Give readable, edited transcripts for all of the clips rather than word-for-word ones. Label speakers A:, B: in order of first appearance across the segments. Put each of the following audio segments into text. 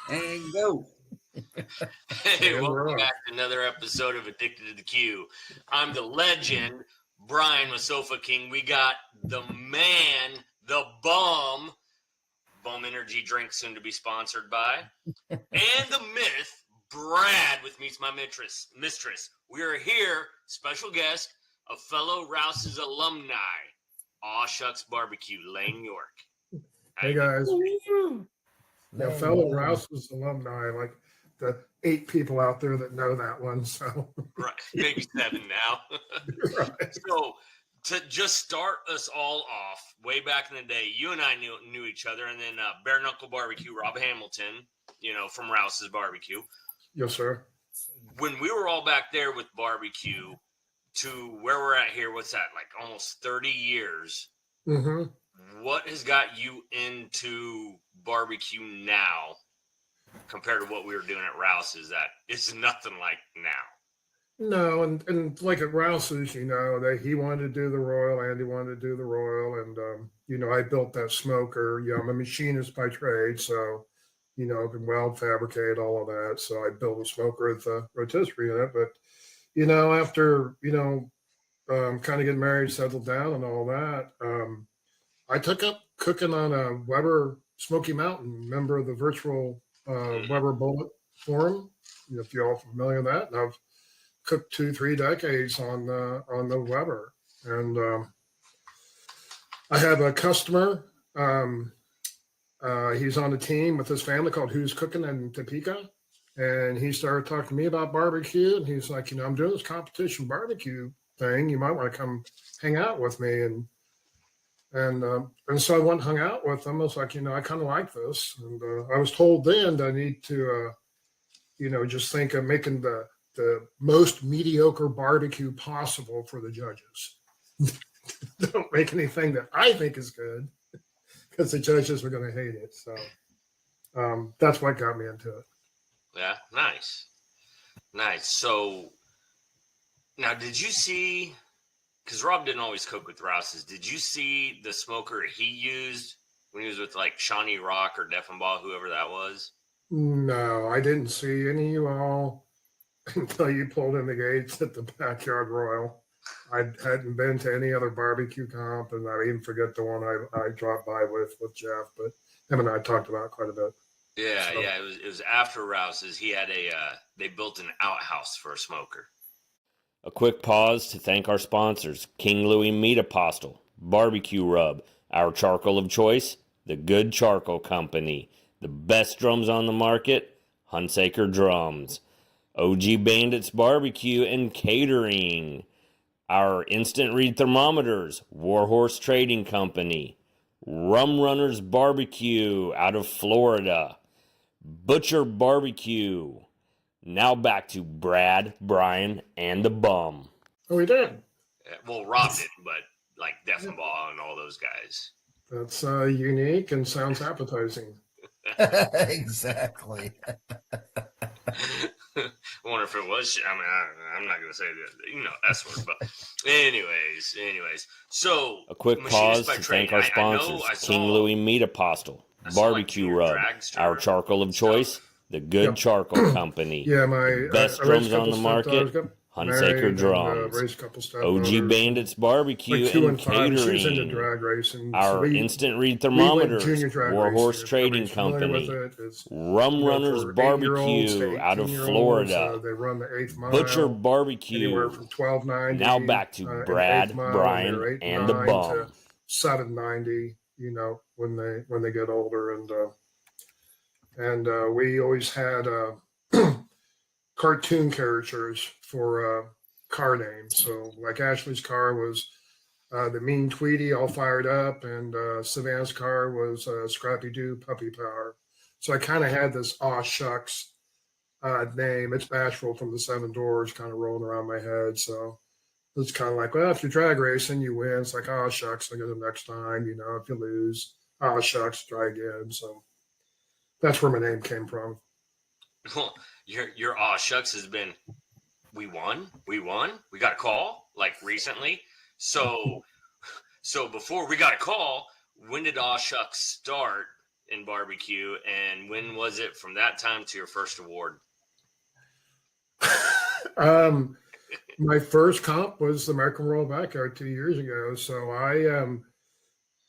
A: And go.
B: Hey, welcome back to another episode of Addicted to the Q. I'm the legend, Brian with Sofa King. We got the man, the bum energy drink soon to be sponsored by, and the myth, Brad with Meets My Mistress. We are here, special guest, a fellow Rouse's alumni, Aww Shucks BBQ, Lane York.
C: Hey guys, fellow Rouse's alumni, like the 8 people out there that know that one. So
B: right, maybe 7 now.
C: Right.
B: So to just start us all off, way back in the day, you and I knew each other, and then Bare Knuckle Barbecue, Rob Hamilton, from Rouse's Barbecue.
C: Yes, sir.
B: When we were all back there with barbecue to where we're at here, what's that, like almost 30 years?
C: Mm-hmm.
B: What has got you into barbecue now compared to what we were doing at Rouse's? That it's nothing like now.
C: No, and like at Rouse's, he wanted to do the Royal, Andy wanted to do the Royal, and I built that smoker. I'm a machinist by trade, so I can weld, fabricate, all of that. So I built a smoker with a rotisserie in it. But after kind of getting married, settled down, and all that, I took up cooking on a Weber Smoky Mountain, member of the virtual Weber Bullet Forum. If you're all familiar with that, and I've cooked 2-3 decades on the Weber, and I have a customer. He's on a team with his family called Who's Cooking in Topeka, and he started talking to me about barbecue, and he's like, I'm doing this competition barbecue thing. You might want to come hang out with me, and so I went and hung out with him. I was like, I kind of like this, and I was told then that I need to, just think of making the most mediocre barbecue possible for the judges. Don't make anything that I think is good, because the judges are going to hate it. So that's what got me into it.
B: Yeah, nice. So now, did you see, because Rob didn't always cook with Rouse's, did you see the smoker he used when he was with like Shawnee Rock or Deffenbaugh, whoever that was?
C: No, I didn't see any of you all until you pulled in the gates at the Backyard Royal. I hadn't been to any other barbecue comp, and I even forget the one I dropped by with Jeff, but him and I talked about it quite a bit.
B: Yeah, so. Yeah, it was after Rouse's. He had they built an outhouse for a smoker.
D: A quick pause to thank our sponsors, King Louie Meat Apostle, Barbecue Rub, our charcoal of choice, The Good Charcoal Company, the best drums on the market, Hunsaker Drums, OG Bandits Barbecue and Catering, our instant read thermometers, Warhorse Trading Company, Rum Runners Barbecue out of Florida, Butcher Barbecue. Now back to Brad, Brian, and the bum.
C: Oh, we did.
B: Well, Rob didn't, but like Deffenbaugh and all those guys.
C: That's unique and sounds appetizing.
A: Exactly.
B: I wonder if it was. I mean, I'm not going to say that, S word, but anyways. So
D: a quick pause to thank our sponsors, King Louie Meat Apostle, Barbecue Rub, our charcoal of choice, The Good Charcoal Company,
C: my
D: best drums on the market, Hunsaker Drums, OG Bandits Barbecue and Catering, our instant read thermometers, Warhorse Trading Company, Rum Runners Barbecue out of Florida, Butcher Barbecue. Now back to Brad, Brian, and the bum.
C: $7.90, when they get older, and we always had cartoon characters for car names. So like Ashley's car was the Mean Tweety, all fired up, and Savannah's car was Scrappy Doo, Puppy Power. So I kind of had this Aw Shucks name. It's Bashful from the Seven Doors kind of rolling around my head. So it's kind of like, well, if you're drag racing, you win. It's like, Aw Shucks, I'll get them next time. If you lose, Aw Shucks, try again. So that's where my name came from.
B: Your Aw Shucks has been, we won, we got a call like recently. So before we got a call, when did Aww Shucks start? in barbecue, and when was it from that time to your first award?
C: My first comp was the American Royal Backyard 2 years ago. So I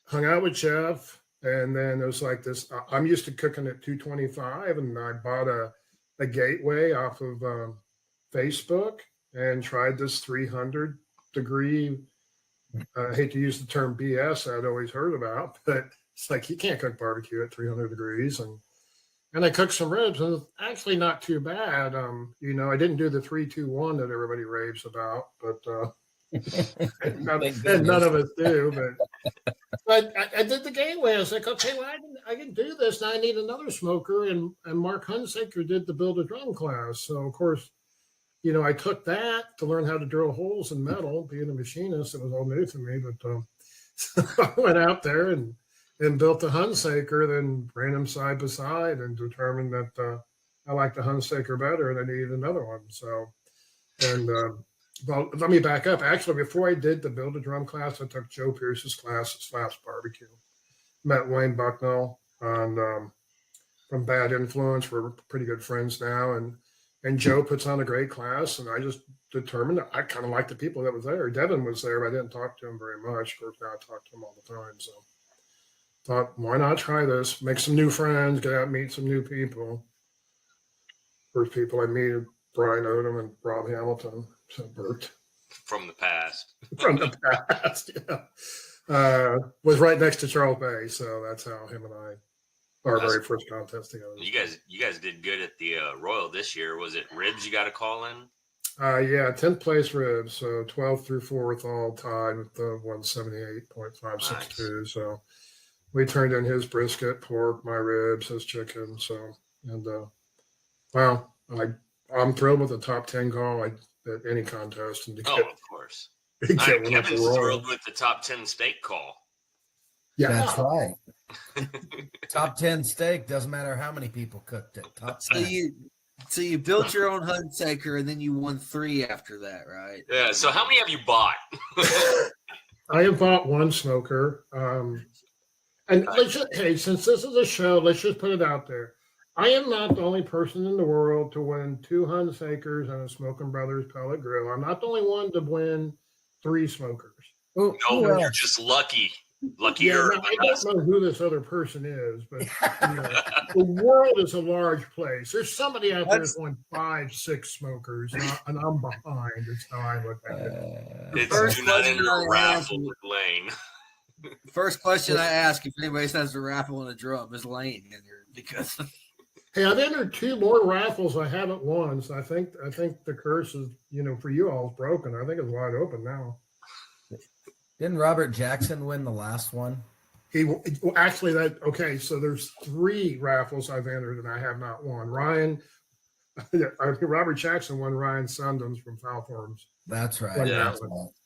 C: hung out with Jeff, and then it was like this. I'm used to cooking at 225, and I bought a gateway off of Facebook and tried this 300 degree. I hate to use the term BS I'd always heard about, but it's like you can't cook barbecue at 300 degrees. And I cooked some ribs, and it's actually not too bad. I didn't do the 3-2-1 that everybody raves about, but none of us do. But I did the gateway. I was like, okay, well, I can do this. Now I need another smoker, and Mark Hunsaker did the build a drum class. So of course, I took that to learn how to drill holes in metal. Being a machinist, it was all new to me. But so I went out there and built a Hunsaker, then ran them side by side, and determined that I liked the Hunsaker better, and I needed another one. So, well, let me back up. Actually, before I did the build a drum class, I took Joe Pierce's class at Slaps Barbecue. Met Wayne Bucknell from Bad Influence. We're pretty good friends now, and Joe puts on a great class, and I just determined I kind of liked the people that was there. Devin was there, but I didn't talk to him very much. Of course, now I talk to him all the time. So thought, why not try this? Make some new friends, get out, meet some new people. First people I meet are Brian Odom and Rob Hamilton. So Bert.
B: From the past.
C: From the past, yeah. Was right next to Charles Bay, so that's how him and I, our very first contest together.
B: You guys did good at the Royal this year. Was it ribs you got a call in?
C: Yeah, 10th place ribs, so 12th through 4th all tied with the 178.562. Nice. So we turned in his brisket, pork, my ribs, his chicken. So, and wow, I'm thrilled with the top 10 call at any contest. And
B: of course. Kevin's thrilled with the top 10 steak call.
A: Yeah, that's right. Top 10 steak, doesn't matter how many people cooked it. Top 10.
E: So you built your own Hunsaker, and then you won 3 after that, right?
B: Yeah. So how many have you bought?
C: I have bought one smoker. And since this is a show, let's just put it out there. I am not the only person in the world to win 2 Hunsakers and a Smoking Brothers pellet grill. I'm not the only one to win 3 smokers.
B: No, you're just lucky. Luckier.
C: Yeah, I don't know who this other person is, but the world is a large place. There's somebody out there that's won 5-6 smokers, and I'm behind. That's how I look at it.
B: It's not enter a raffle with Lane.
E: First question I ask if anybody says a raffle in a drum is Lane in here because.
C: Hey, I've entered 2 more raffles I haven't won, so I think the curse is for you all is broken. I think it's wide open now.
A: Didn't Robert Jackson win the last one?
C: So there's 3 raffles I've entered and I have not won. Robert Jackson won Ryan Sundens from Foul Forms.
A: That's right.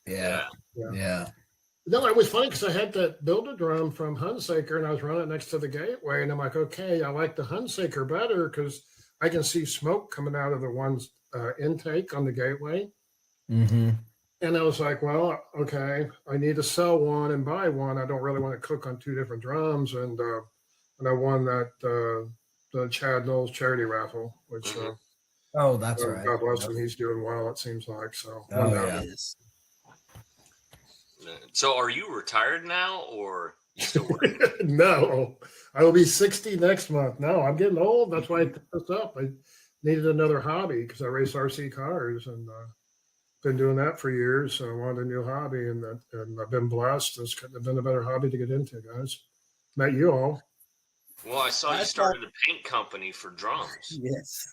A: Yeah.
C: No, it was funny because I had that Build-A-Drum from Hunsaker and I was running it next to the gateway, and I'm like, okay, I like the Hunsaker better because I can see smoke coming out of the one's intake on the gateway.
A: Mm-hmm.
C: And I was like, well, okay, I need to sell one and buy one. I don't really want to cook on 2 different drums. And I won that the Chad Knowles charity raffle, which
A: that's right.
C: God bless him, he's doing well, it seems like. So
B: So are you retired now, or you still working?
C: No, I will be 60 next month. No, I'm getting old. That's why I took this up. I needed another hobby because I race RC cars and been doing that for years. So I wanted a new hobby, and I've been blessed. It's been a better hobby to get into, guys. Met you all.
B: Well, I saw you started a paint company for drums.
E: Yes.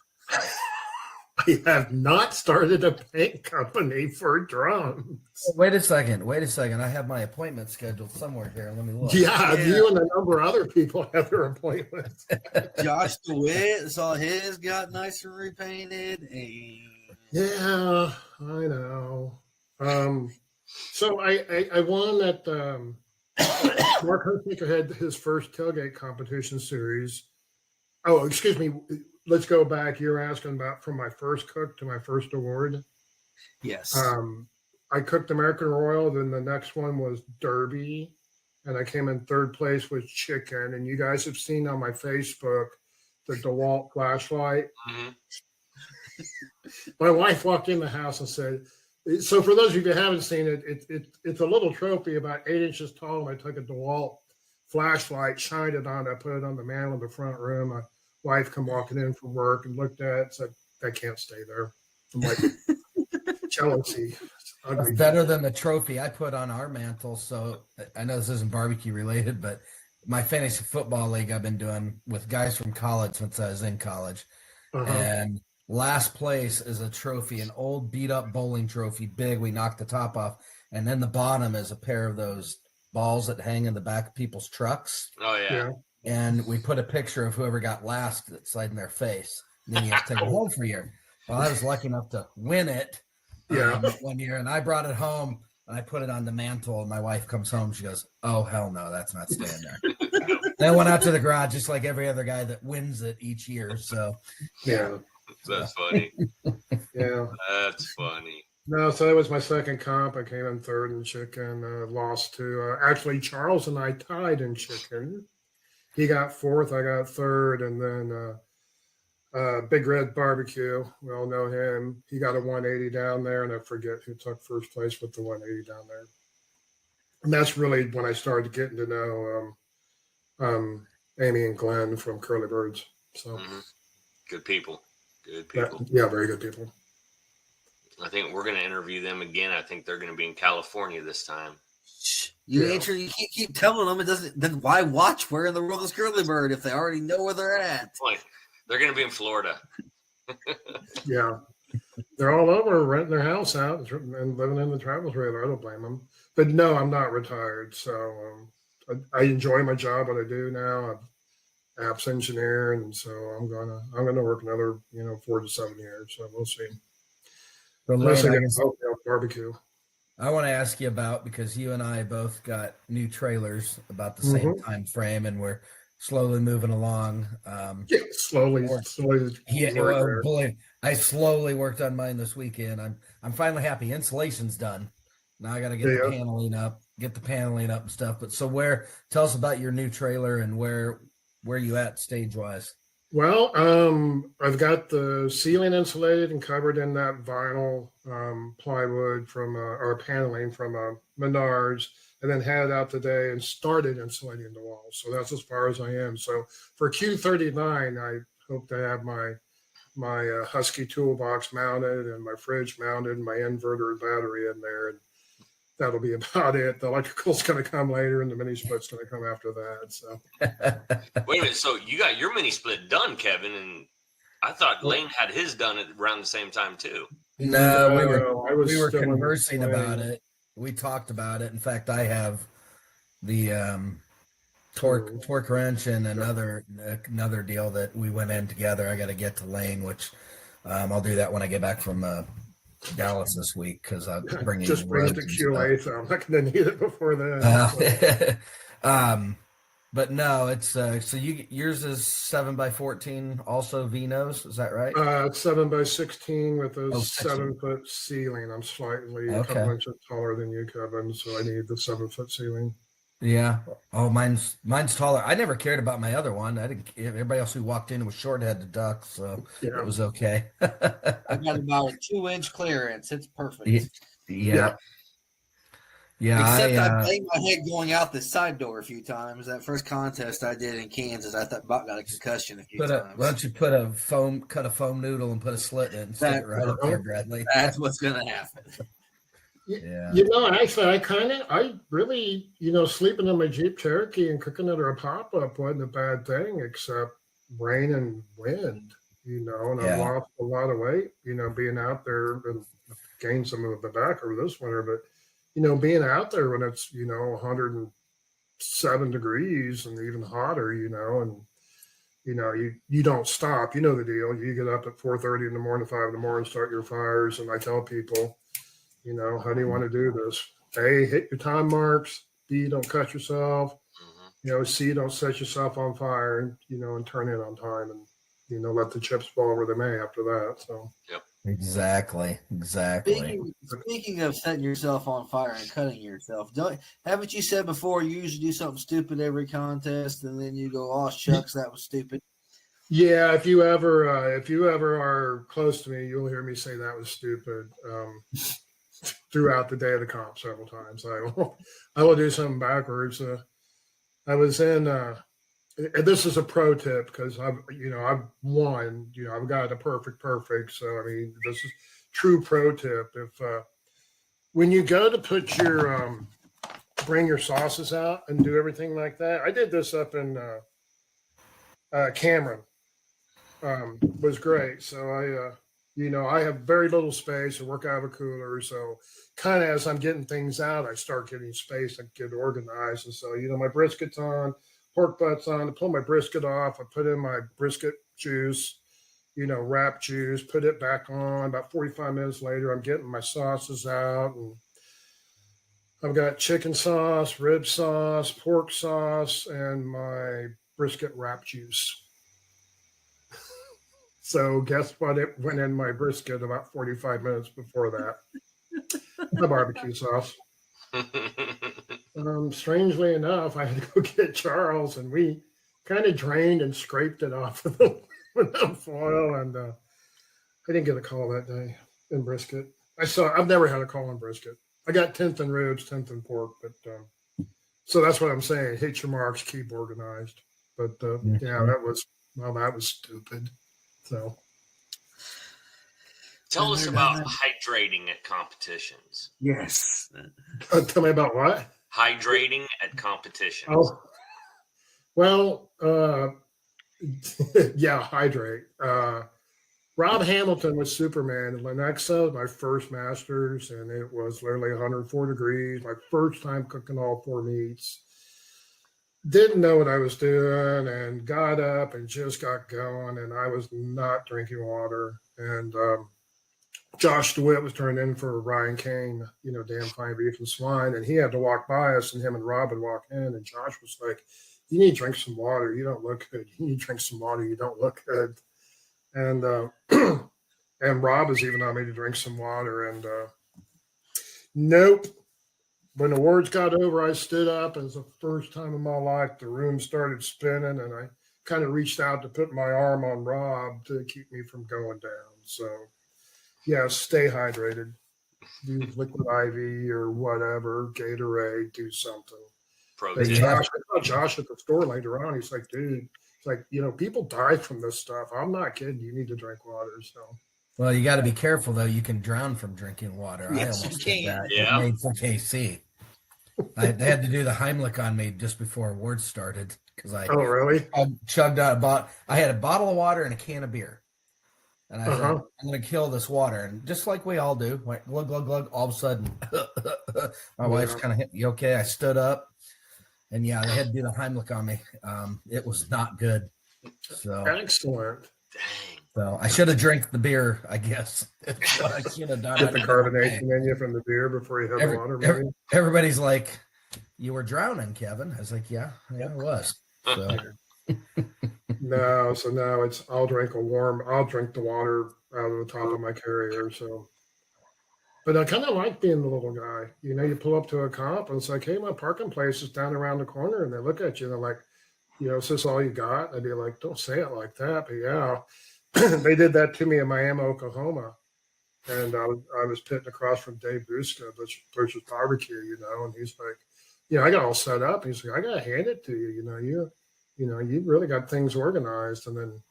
C: I have not started a paint company for drums.
A: Wait a second. I have my appointment scheduled somewhere here. Let me look.
C: Yeah, you and a number of other people have their appointments.
E: Josh DeWitt saw his got nice and repainted.
C: Yeah, I know. So I won at Mark Hunsaker had his first tailgate competition series. Oh, excuse me. Let's go back. You're asking about from my first cook to my first award.
E: Yes.
C: I cooked American Royal. Then the next one was Derby, and I came in third place with chicken. And you guys have seen on my Facebook the DeWalt flashlight.
B: Mm-hmm.
C: My wife walked in the house and said, so for those of you who haven't seen it, it's a little trophy about 8 inches tall. And I took a DeWalt flashlight, shined it on, I put it on the mantle in the front room. My wife come walking in from work and looked at it and said, that can't stay there. I'm like, jealousy.
A: It's better than the trophy I put on our mantle. So I know this isn't barbecue related, but my fantasy football league I've been doing with guys from college since I was in college. And last place is a trophy, an old beat up bowling trophy, big. We knocked the top off. And then the bottom is a pair of those balls that hang in the back of people's trucks.
B: Oh, yeah.
A: And we put a picture of whoever got last that's slide in their face. And then you have to take it home for a year. Well, I was lucky enough to win it one year, and I brought it home and I put it on the mantle. And my wife comes home, she goes, "Oh hell no, that's not staying there." Then I went out to the garage, just like every other guy that wins it each year. So
B: that's funny.
C: That's
B: funny.
C: No, so that was my second comp. I came in third in chicken, lost to actually Charles and I tied in chicken. He got fourth, I got third, and then Big Red Barbecue, we all know him. He got a 180 down there, and I forget who took first place with the 180 down there. And that's really when I started getting to know Amy and Glenn from Curly Birds. So
B: good people. Good people.
C: Yeah, very good people.
B: I think we're going to interview them again. I think they're going to be in California this time.
E: You can't keep telling them it doesn't. Then why watch Where in the World is Curly Bird if they already know where they're at?
B: Like, they're going to be in Florida.
C: Yeah, they're all over renting their house out and living in the travel trailer. I don't blame them. But no, I'm not retired, so I enjoy my job. What I do now, I'm apps engineer, and so I'm gonna work another 4 to 7 years. So we'll see. Unless I get barbecue.
A: I want to ask you about, because you and I both got new trailers about the same time frame, and we're slowly moving along.
C: Slowly.
A: I slowly worked on mine this weekend. I'm finally happy. Insulation's done. Now I got to get the paneling up and stuff. But so tell us about your new trailer and where you at stage wise.
C: Well, I've got the ceiling insulated and covered in that vinyl plywood from or paneling from Menards, and then headed out today and started insulating the walls. So that's as far as I am. So for Q39, I hope to have my Husky toolbox mounted and my fridge mounted and my inverter and battery in there, and that'll be about it. The electrical's going to come later, and the mini split's going to come after that. So,
B: wait a minute. So you got your mini split done, Kevin, and I thought Lane had his done at around the same time too.
A: No, we were conversing about it. We talked about it. In fact, I have the torque wrench and another deal that we went in together. I got to get to Lane, which I'll do that when I get back from Dallas this week, because I'm bringing
C: just bring it to QA, so I'm not going to need it before then.
A: But no, it's so yours is 7x14, also Vinos, is that right?
C: 7x16 with a 7-foot ceiling. I'm slightly a couple inches taller than you, Kevin, so I need the 7-foot ceiling.
A: Yeah. Oh, mine's taller. I never cared about my other one. I didn't. Everybody else who walked in was short had to duck, so it was okay.
F: I got about a 2-inch clearance. It's perfect.
A: Yeah.
E: Except I banged my head going out the side door a few times. That first contest I did in Kansas, I thought Buck got a concussion a few times.
A: Why don't you cut a foam noodle and put a slit in it and stick it right up there, Bradley?
E: That's what's going to happen.
C: Yeah. Actually, I really, sleeping in my Jeep Cherokee and cooking under a pop-up wasn't a bad thing, except rain and wind, and I lost a lot of weight, being out there, and gained some of the back over this winter. But, being out there when it's, 107 degrees and even hotter, and, you don't stop. You know the deal. You get up at 4:30 in the morning, 5 in the morning, start your fires. And I tell people, how do you want to do this? A, hit your time marks. B, don't cut yourself. C, don't set yourself on fire, and turn in on time, and, let the chips fall where they may after that. So,
A: Exactly.
E: Speaking of setting yourself on fire and cutting yourself, haven't you said before you usually do something stupid every contest and then you go, "Oh shucks, that was stupid."
C: Yeah, if you ever are close to me, you'll hear me say that was stupid throughout the day of the comp several times. I will do something backwards. I was in. And this is a pro tip because I've won. I've got a perfect. So I mean, this is true pro tip. If when you go to put your bring your sauces out and do everything like that, I did this up in Cameron. Was great. So I have very little space. I work out of a cooler, so kind of as I'm getting things out, I start getting space and get organized. And so my brisket's on. Pork butts on. I pull my brisket off. I put in my brisket juice, wrap juice, put it back on. About 45 minutes later, I'm getting my sauces out. And I've got chicken sauce, rib sauce, pork sauce, and my brisket wrap juice. So guess what? It went in my brisket about 45 minutes before that. The barbecue sauce. Strangely enough, I had to go get Charles, and we kind of drained and scraped it off of the foil, and I didn't get a call that day in brisket. I've never had a call in brisket. I got 10th in ribs, 10th in pork, but so that's what I'm saying. Hit your marks, keep organized. But yeah, that was stupid. So.
B: Tell us about hydrating at competitions.
E: Yes.
C: Tell me about what?
B: Hydrating at competitions.
C: Oh, well, yeah, hydrate. Rob Hamilton was Superman in Lenexa, my first Masters, and it was literally 104 degrees. My first time cooking all 4 meats. Didn't know what I was doing and got up and just got going, and I was not drinking water. And Josh DeWitt was turned in for Ryan Kane, damn fine beef and swine, and he had to walk by us, and him and Rob would walk in, and Josh was like, "You need to drink some water. You don't look good. You need to drink some water. You don't look good." And and Rob was even on me to drink some water, and nope. When the words got over, I stood up, and it was the first time in my life the room started spinning, and I kind of reached out to put my arm on Rob to keep me from going down. So. Yeah, stay hydrated. Use liquid IV or whatever, Gatorade, do something. Josh at the store later on, he's like, "Dude, it's like, people die from this stuff. I'm not kidding. You need to drink water." So.
A: Well, you got to be careful though. You can drown from drinking water.
E: Yes,
A: I almost
E: you
A: did
E: can.
A: that.
B: Yeah.
A: Made for KC. They had to do the Heimlich on me just before awards started because I
C: really?
A: chugged out I had a bottle of water and a can of beer. And I said, I'm going to kill this water. And just like we all do, like glug, glug, glug, all of a sudden, my wife's kind of hit me. Okay, I stood up. And yeah, they had to do the Heimlich on me. It was not good. So
C: excellent.
B: Dang.
A: So I should have drank the beer, I guess. I should have done.
C: Get the carbonation in you from the beer before you have the water.
A: Everybody's like, "You were drowning, Kevin." I was like, "Yeah, I was." So.
C: No, so now I'll drink the water out of the top of my carrier. So, but I kind of like being the little guy. You pull up to a comp and it's like, "Hey, my parking place is down around the corner," and they look at you and they're like, "Is this all you got?" I'd be like, "Don't say it like that." But yeah, they did that to me in Miami, Oklahoma, and I was pitting across from Dave Busca, which was barbecue, and he's like, I got all set up. He's like, "I gotta hand it to you, you really got things organized." And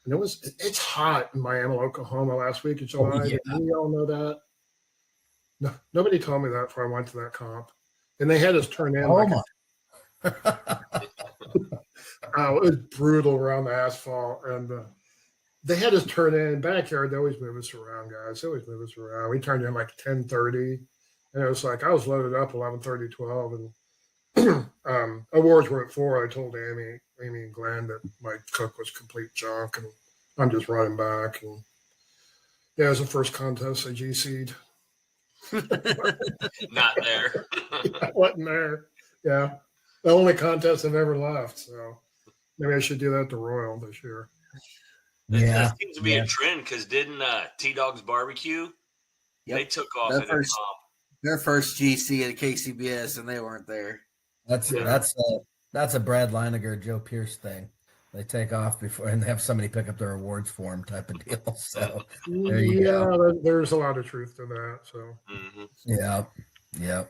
C: it's hot in Miami, Oklahoma last week in July.
A: Oh, yeah.
C: Didn't you all know that? No, nobody told me that before I went to that comp. And they had us turn in. It was brutal around the asphalt. And they had us turn in backyard. They always move us around, guys. They always move us around. We turned in like 10:30. And it was like, I was loaded up 11:30, 12. And awards were at 4. I told Amy and Glenn that my cook was complete junk, and I'm just running back. And yeah, it was the first contest I GC'd.
B: Not there.
C: I wasn't there. Yeah, the only contest I've ever left. So maybe I should do that at the Royal this year.
B: That seems to be a trend because didn't T-Dog's Barbecue?
E: Yep.
B: They took off
E: their first GC at KCBS, and they weren't there.
A: That's a Brad Leininger, Joe Pierce thing. They take off before, and they have somebody pick up their awards for them, type of deal. So there you go.
C: There's a lot of truth to that. So
A: yeah.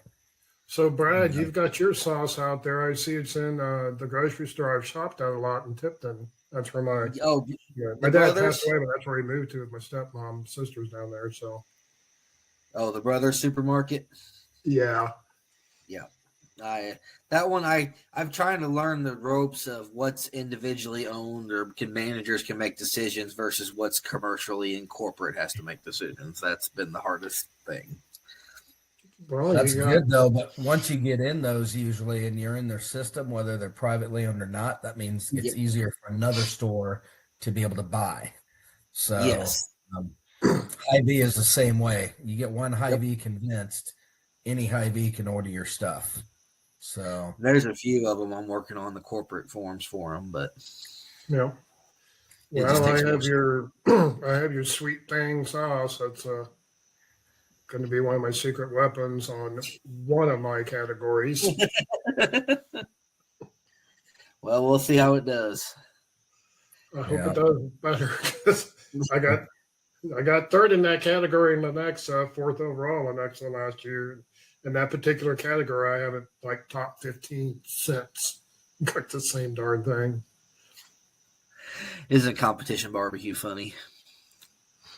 C: So Brad, you've got your sauce out there. I see it's in the grocery store. I've shopped at a lot in Tipton. That's where my dad passed away, but that's where he moved to with my stepmom. Sister's down there. So
E: the Brothers Supermarket.
C: Yeah.
E: I'm trying to learn the ropes of what's individually owned or managers can make decisions versus what's commercially and corporate has to make decisions. That's been the hardest thing.
C: Well,
A: that's good though. But once you get in those, usually, and you're in their system, whether they're privately owned or not, that means it's easier for another store to be able to buy. So Hy-Vee is the same way. You get one Hy-Vee convinced, any Hy-Vee can order your stuff. So
E: there's a few of them I'm working on the corporate forms for them, but
C: well, I have your sweet thing sauce. That's going to be one of my secret weapons on one of my categories.
E: Well, we'll see how it does.
C: I hope it does better because I got third in that category in the next fourth overall in the last year. In that particular category, I haven't top 15 cents. Got the same darn thing.
E: Isn't competition barbecue funny?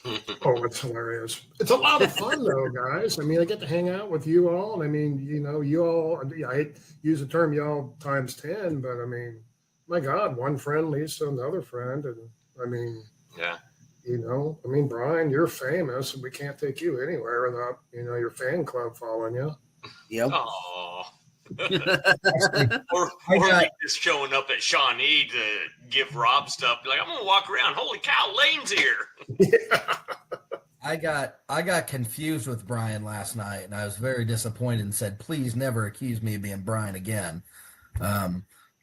C: Oh, it's hilarious. It's a lot of fun, though, guys. I mean, I get to hang out with you all. I mean, you all, I use the term y'all times 10, but I mean, my God, one friend leads to another friend. And I mean, Brian, you're famous, and we can't take you anywhere without, your fan club following you.
E: Yep.
B: Aww. or me just showing up at Shawnee to give Rob stuff. Be like, I'm gonna walk around. Holy cow, Lane's here.
A: I got confused with Brian last night, and I was very disappointed and said, please never accuse me of being Brian again.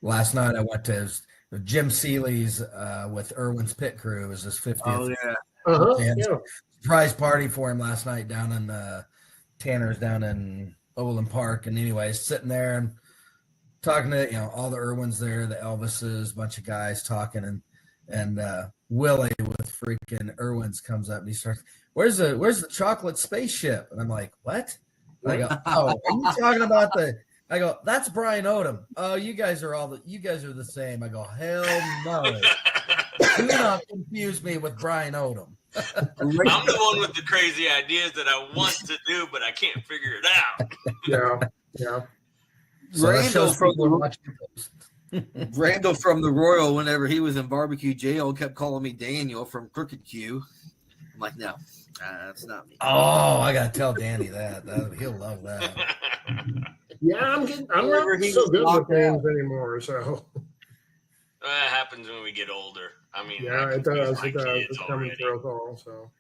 A: Last night I went to Jim Seeley's with Irwin's Pit Crew. It was his 50th surprise party for him last night down in Tanner's down in Overland Park. And anyways, sitting there and talking to all the Irwins there, the Elvises, a bunch of guys talking, and Willie with freaking Irwins comes up and he starts, where's the chocolate spaceship? And I'm like, what? And I go, oh, are you talking about I go, that's Brian Odom. Oh, you guys are the same. I go, hell no. Do not confuse me with Brian Odom.
B: I'm the one with the crazy ideas that I want to do, but I can't figure it out.
C: Yeah.
A: So
E: Randall from the Royal, whenever he was in barbecue jail, kept calling me Daniel from Crooked Q. I'm like, no, that's not me.
A: Oh, I gotta tell Danny that. He'll love that.
C: Yeah, I'm not so good with names anymore. So
B: that happens when we get older. I mean,
C: it does. It's coming through us all. So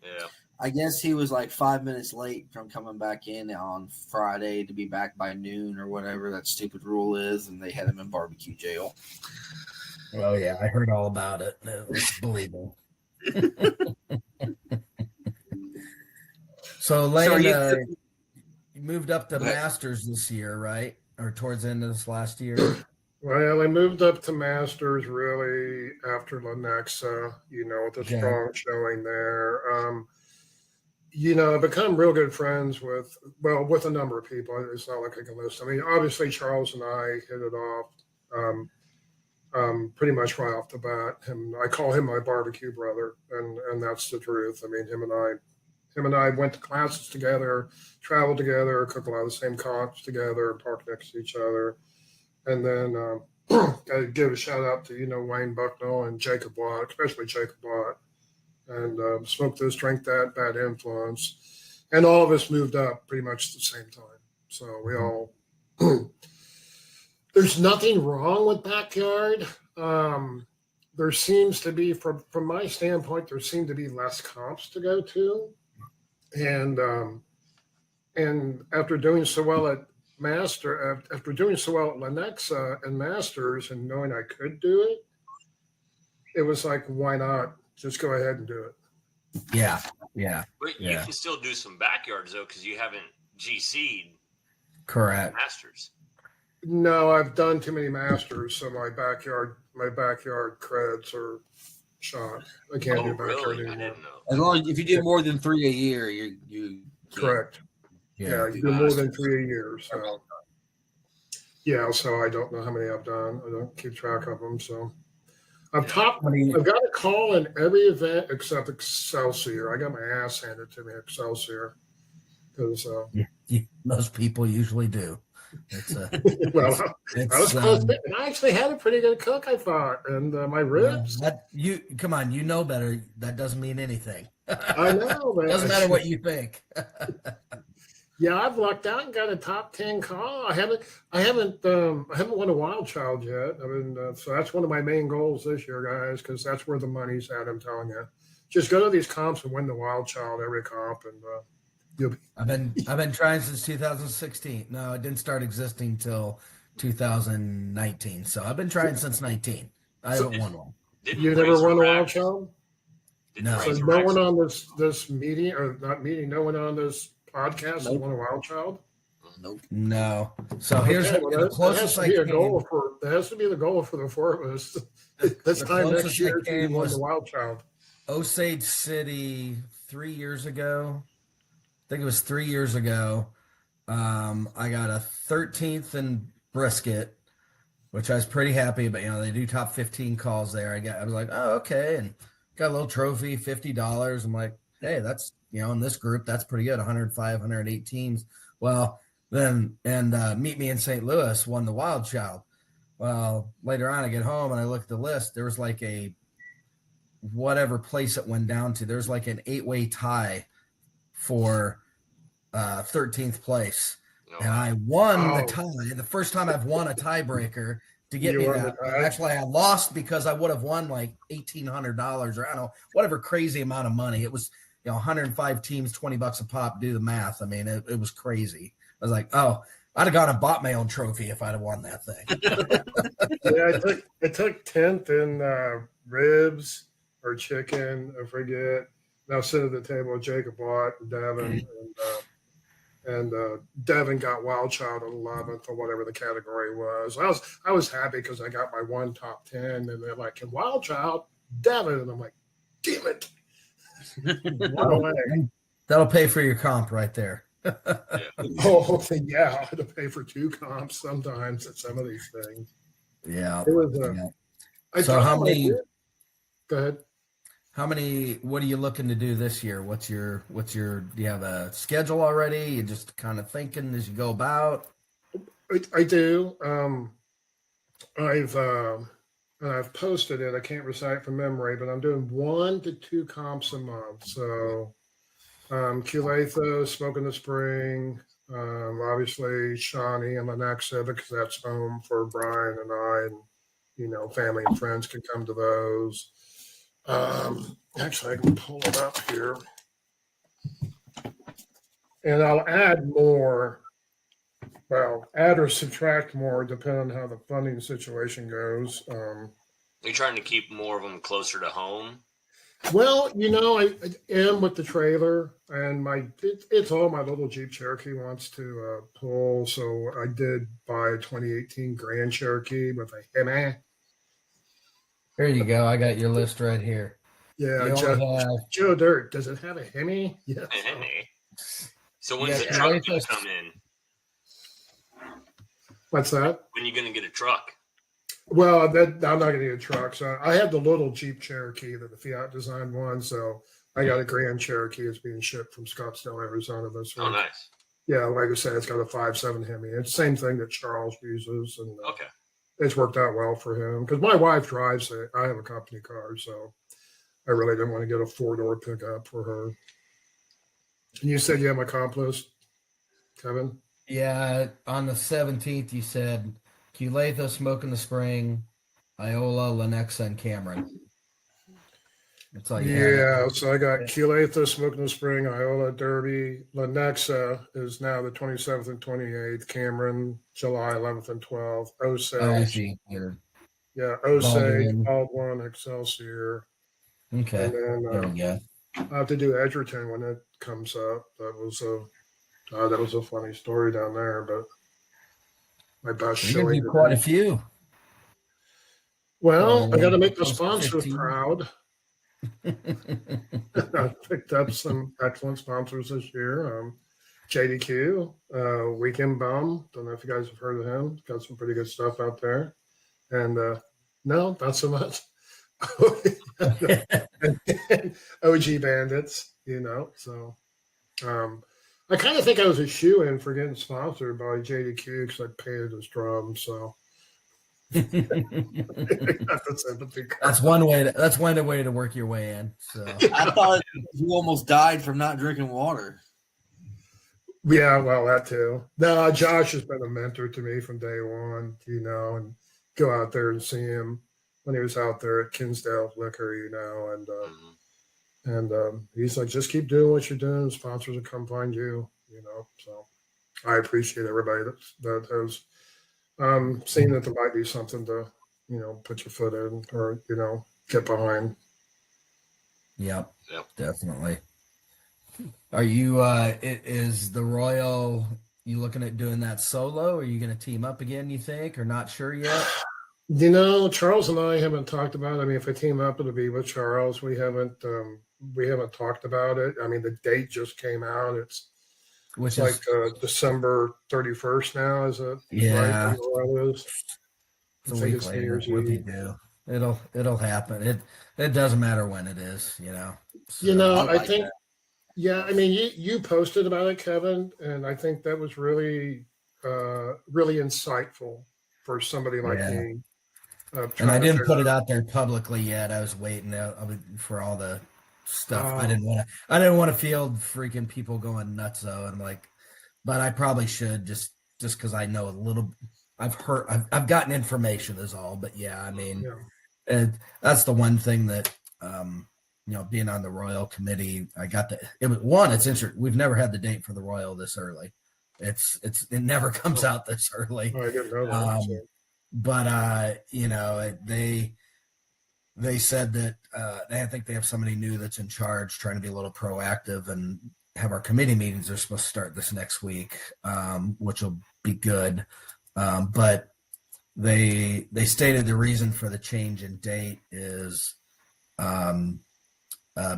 B: yeah.
E: I guess he was 5 minutes late from coming back in on Friday to be back by noon or whatever that stupid rule is, and they had him in barbecue jail.
A: Oh yeah, I heard all about it. It was believable. So Lane, you moved up to Masters this year, right? Or towards the end of this last year?
C: Well, I moved up to Masters really after Lenexa, with a strong showing there. I've become real good friends with a number of people. It's not like I can list. I mean, obviously Charles and I hit it off pretty much right off the bat. I call him my barbecue brother, and that's the truth. I mean, him and I went to classes together, traveled together, cooked a lot of the same comps together, parked next to each other. And then I give a shout out to, Wayne Bucknell and Jacob Watt, especially Jacob Watt. And Smoke This, Drink That, Bad Influence. And all of us moved up pretty much at the same time. So we all, there's nothing wrong with Backyard. There seems to be, from my standpoint, there seem to be less comps to go to. And after doing so well at after doing so well at Lenexa and Masters and knowing I could do it, it was like, why not just go ahead and do it.
A: Yeah.
B: But you can still do some backyards though, because you haven't GC'd
A: Correct.
B: Masters.
C: No, I've done too many Masters, so my backyard creds are shot. I can't do backyard
B: really? I
C: anymore.
B: didn't know.
E: As long as if you do more than 3 a year, you
C: Correct. Yeah, you do more than 3 a year. So so I don't know how many I've done. I don't keep track of them. So I've got a call in every event except Excelsior. I got my ass handed to me Excelsior because
A: most people usually do. It's
C: well, I was close, and I actually had a pretty good cook, I thought, and my ribs.
A: Come on, you know better. That doesn't mean anything.
C: I know, but
A: doesn't matter what you think.
C: Yeah, I've lucked out and got a top 10 call. I haven't won a wild child yet. I mean, so that's one of my main goals this year, guys, because that's where the money's at. I'm telling you, just go to these comps and win the wild child every comp, and you'll be.
A: I've been trying since 2016. No, it didn't start existing till 2019. So I've been trying since 19. I haven't won one.
C: You never won a wild child?
A: No.
C: So no one on this meeting, or not meeting, no one on this podcast has won a wild child?
E: Nope.
A: No. So here's the closest I came.
C: That has to be the goal for the four of us. This time next year, you won the wild child.
A: Osage City 3 years ago. I think it was 3 years ago. I got a 13th in brisket, which I was pretty happy. But they do top 15 calls there. I was like, oh, okay, and got a little trophy, $50. I'm like, hey, that's in this group, that's pretty good. 105, 108 teams. Well, then Meet Me in St. Louis won the wild child. Well, later on, I get home and I look at the list. There was like a whatever place it went down to. There's like an 8-way tie for 13th place. And I won the tie. The first time I've won a tiebreaker to get me that. Actually, I lost because I would have won like $1,800 or I don't know, whatever crazy amount of money. It was 105 teams, $20 a pop. Do the math. I mean, it was crazy. I was like, oh, I'd have gone and bought my own trophy if I'd have won that thing.
C: Yeah, I took 10th in ribs or chicken, I forget. And I was sitting at the table with Jacob Watt and Devin, and Devin got wild child at 11th or whatever the category was. I was happy because I got my one top 10, and they're like, "And wild child, Devin," and I'm like, "Damn it!"
A: That'll pay for your comp right there.
C: Oh yeah, I had to pay for 2 comps sometimes at some of these things.
A: Yeah.
C: It was.
A: So how many?
C: Go ahead.
A: How many? What are you looking to do this year? What's your? Do you have a schedule already? You just kind of thinking as you go about?
C: I do. I've posted it. I can't recite from memory, but I'm doing 1 to 2 comps a month. So, Culatha, Smoke in the Spring, obviously Shawnee and Lenexa, because that's home for Brian and I, and family and friends can come to those. Actually, I can pull it up here, and I'll add more. Well, add or subtract more depending on how the funding situation goes.
B: You're trying to keep more of them closer to home?
C: Well, I am with the trailer, and it's all my little Jeep Cherokee wants to pull. So I did buy a 2018 Grand Cherokee with a Hemi.
A: There you go. I got your list right here.
C: Yeah, Joe Dirt. Does it have a Hemi? Yes.
B: A Hemi. So when's the truck going to come in?
C: What's that?
B: When are you going to get a truck?
C: Well, I'm not going to get a truck. So I had the little Jeep Cherokee that the Fiat designed one. So I got a Grand Cherokee. It's being shipped from Scottsdale, Arizona this week.
B: Oh, nice.
C: Yeah, like I said, it's got a 5.7 Hemi. It's the same thing that Charles uses, and
B: okay,
C: it's worked out well for him because my wife drives it. I have a company car, so I really didn't want to get a 4-door pickup for her. And you said you have my comp list, Kevin?
A: Yeah, on the 17th, you said Culatha, Smoke in the Spring, Iola, Lenexa, and Cameron. That's all you have.
C: So I got Culatha, Smoke in the Spring, Iola, Derby. Lenexa is now the 27th and 28th. Cameron, July 11th and 12th. Osage.
A: Oh, I see.
C: Yeah, Osage, Baldwin, Excelsior.
A: Okay.
C: And then
A: There we go.
C: I have to do Edgerton when it comes up. That was a funny story down there, but my best
A: You're gonna
C: showing.
A: do quite a few.
C: Well, I got to make the
A: Close to
C: sponsors
A: 15.
C: proud. I picked up some excellent sponsors this year. JDQ, Weekend Bum. Don't know if you guys have heard of him. Got some pretty good stuff out there. And no, not so much. OG Bandits, So I kind of think I was a shoe-in for getting sponsored by JDQ because I painted his drums. So got the sympathy card.
A: That's one way. That's one way to work your way in. So
E: I thought you almost died from not drinking water.
C: Yeah, well, that too. No, Josh has been a mentor to me from day one, and go out there and see him when he was out there at Kinsdale Liquor, and he's like, just keep doing what you're doing. Sponsors will come find you, So I appreciate everybody that has seen that there might be something to, put your foot in or, get behind.
A: Yep. Definitely. Are you is the Royal, you looking at doing that solo? Are you going to team up again, you think, or not sure yet?
C: Charles and I haven't talked about it. I mean, if I team up, it'll be with Charles. We haven't talked about it. I mean, the date just came out. It's like December 31st now, is it?
A: Yeah.
C: Right? It is.
A: It's a week later. Whoopie do. It'll happen. It doesn't matter when it is, So,
C: I think. Yeah, I mean, you posted about it, Kevin, and I think that was really, really insightful for somebody like me.
A: And I didn't put it out there publicly yet. I was waiting for all the stuff. I didn't want to field freaking people going nuts though. And I'm like, but I probably should just because I know a little. I've gotten information is all. But yeah, I mean, that's the one thing that. Being on the Royal Committee, it's interesting. We've never had the date for the Royal this early. It never comes out this early.
C: I didn't know that.
A: But they said that I think they have somebody new that's in charge, trying to be a little proactive and have our committee meetings. They're supposed to start this next week, which will be good. But they stated the reason for the change in date is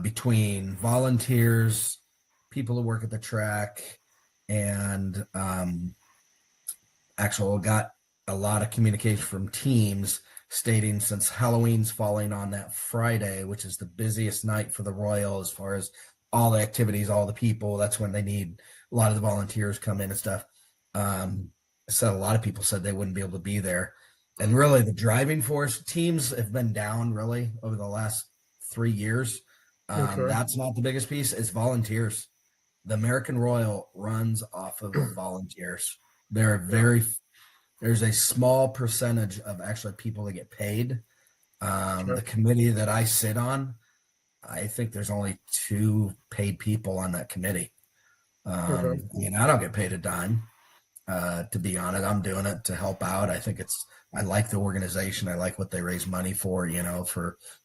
A: between volunteers, people who work at the track, and got a lot of communication from teams stating since Halloween's falling on that Friday, which is the busiest night for the Royal as far as all the activities, all the people, that's when they need a lot of the volunteers come in and stuff. So a lot of people said they wouldn't be able to be there. And really the driving force teams have been down really over the last 3 years. That's not the biggest piece. It's volunteers. The American Royal runs off of volunteers. There's a small percentage of actually people that get paid. The committee that I sit on, I think there's only 2 paid people on that committee. I don't get paid a dime. To be honest, I'm doing it to help out. I like the organization. I like what they raise money for,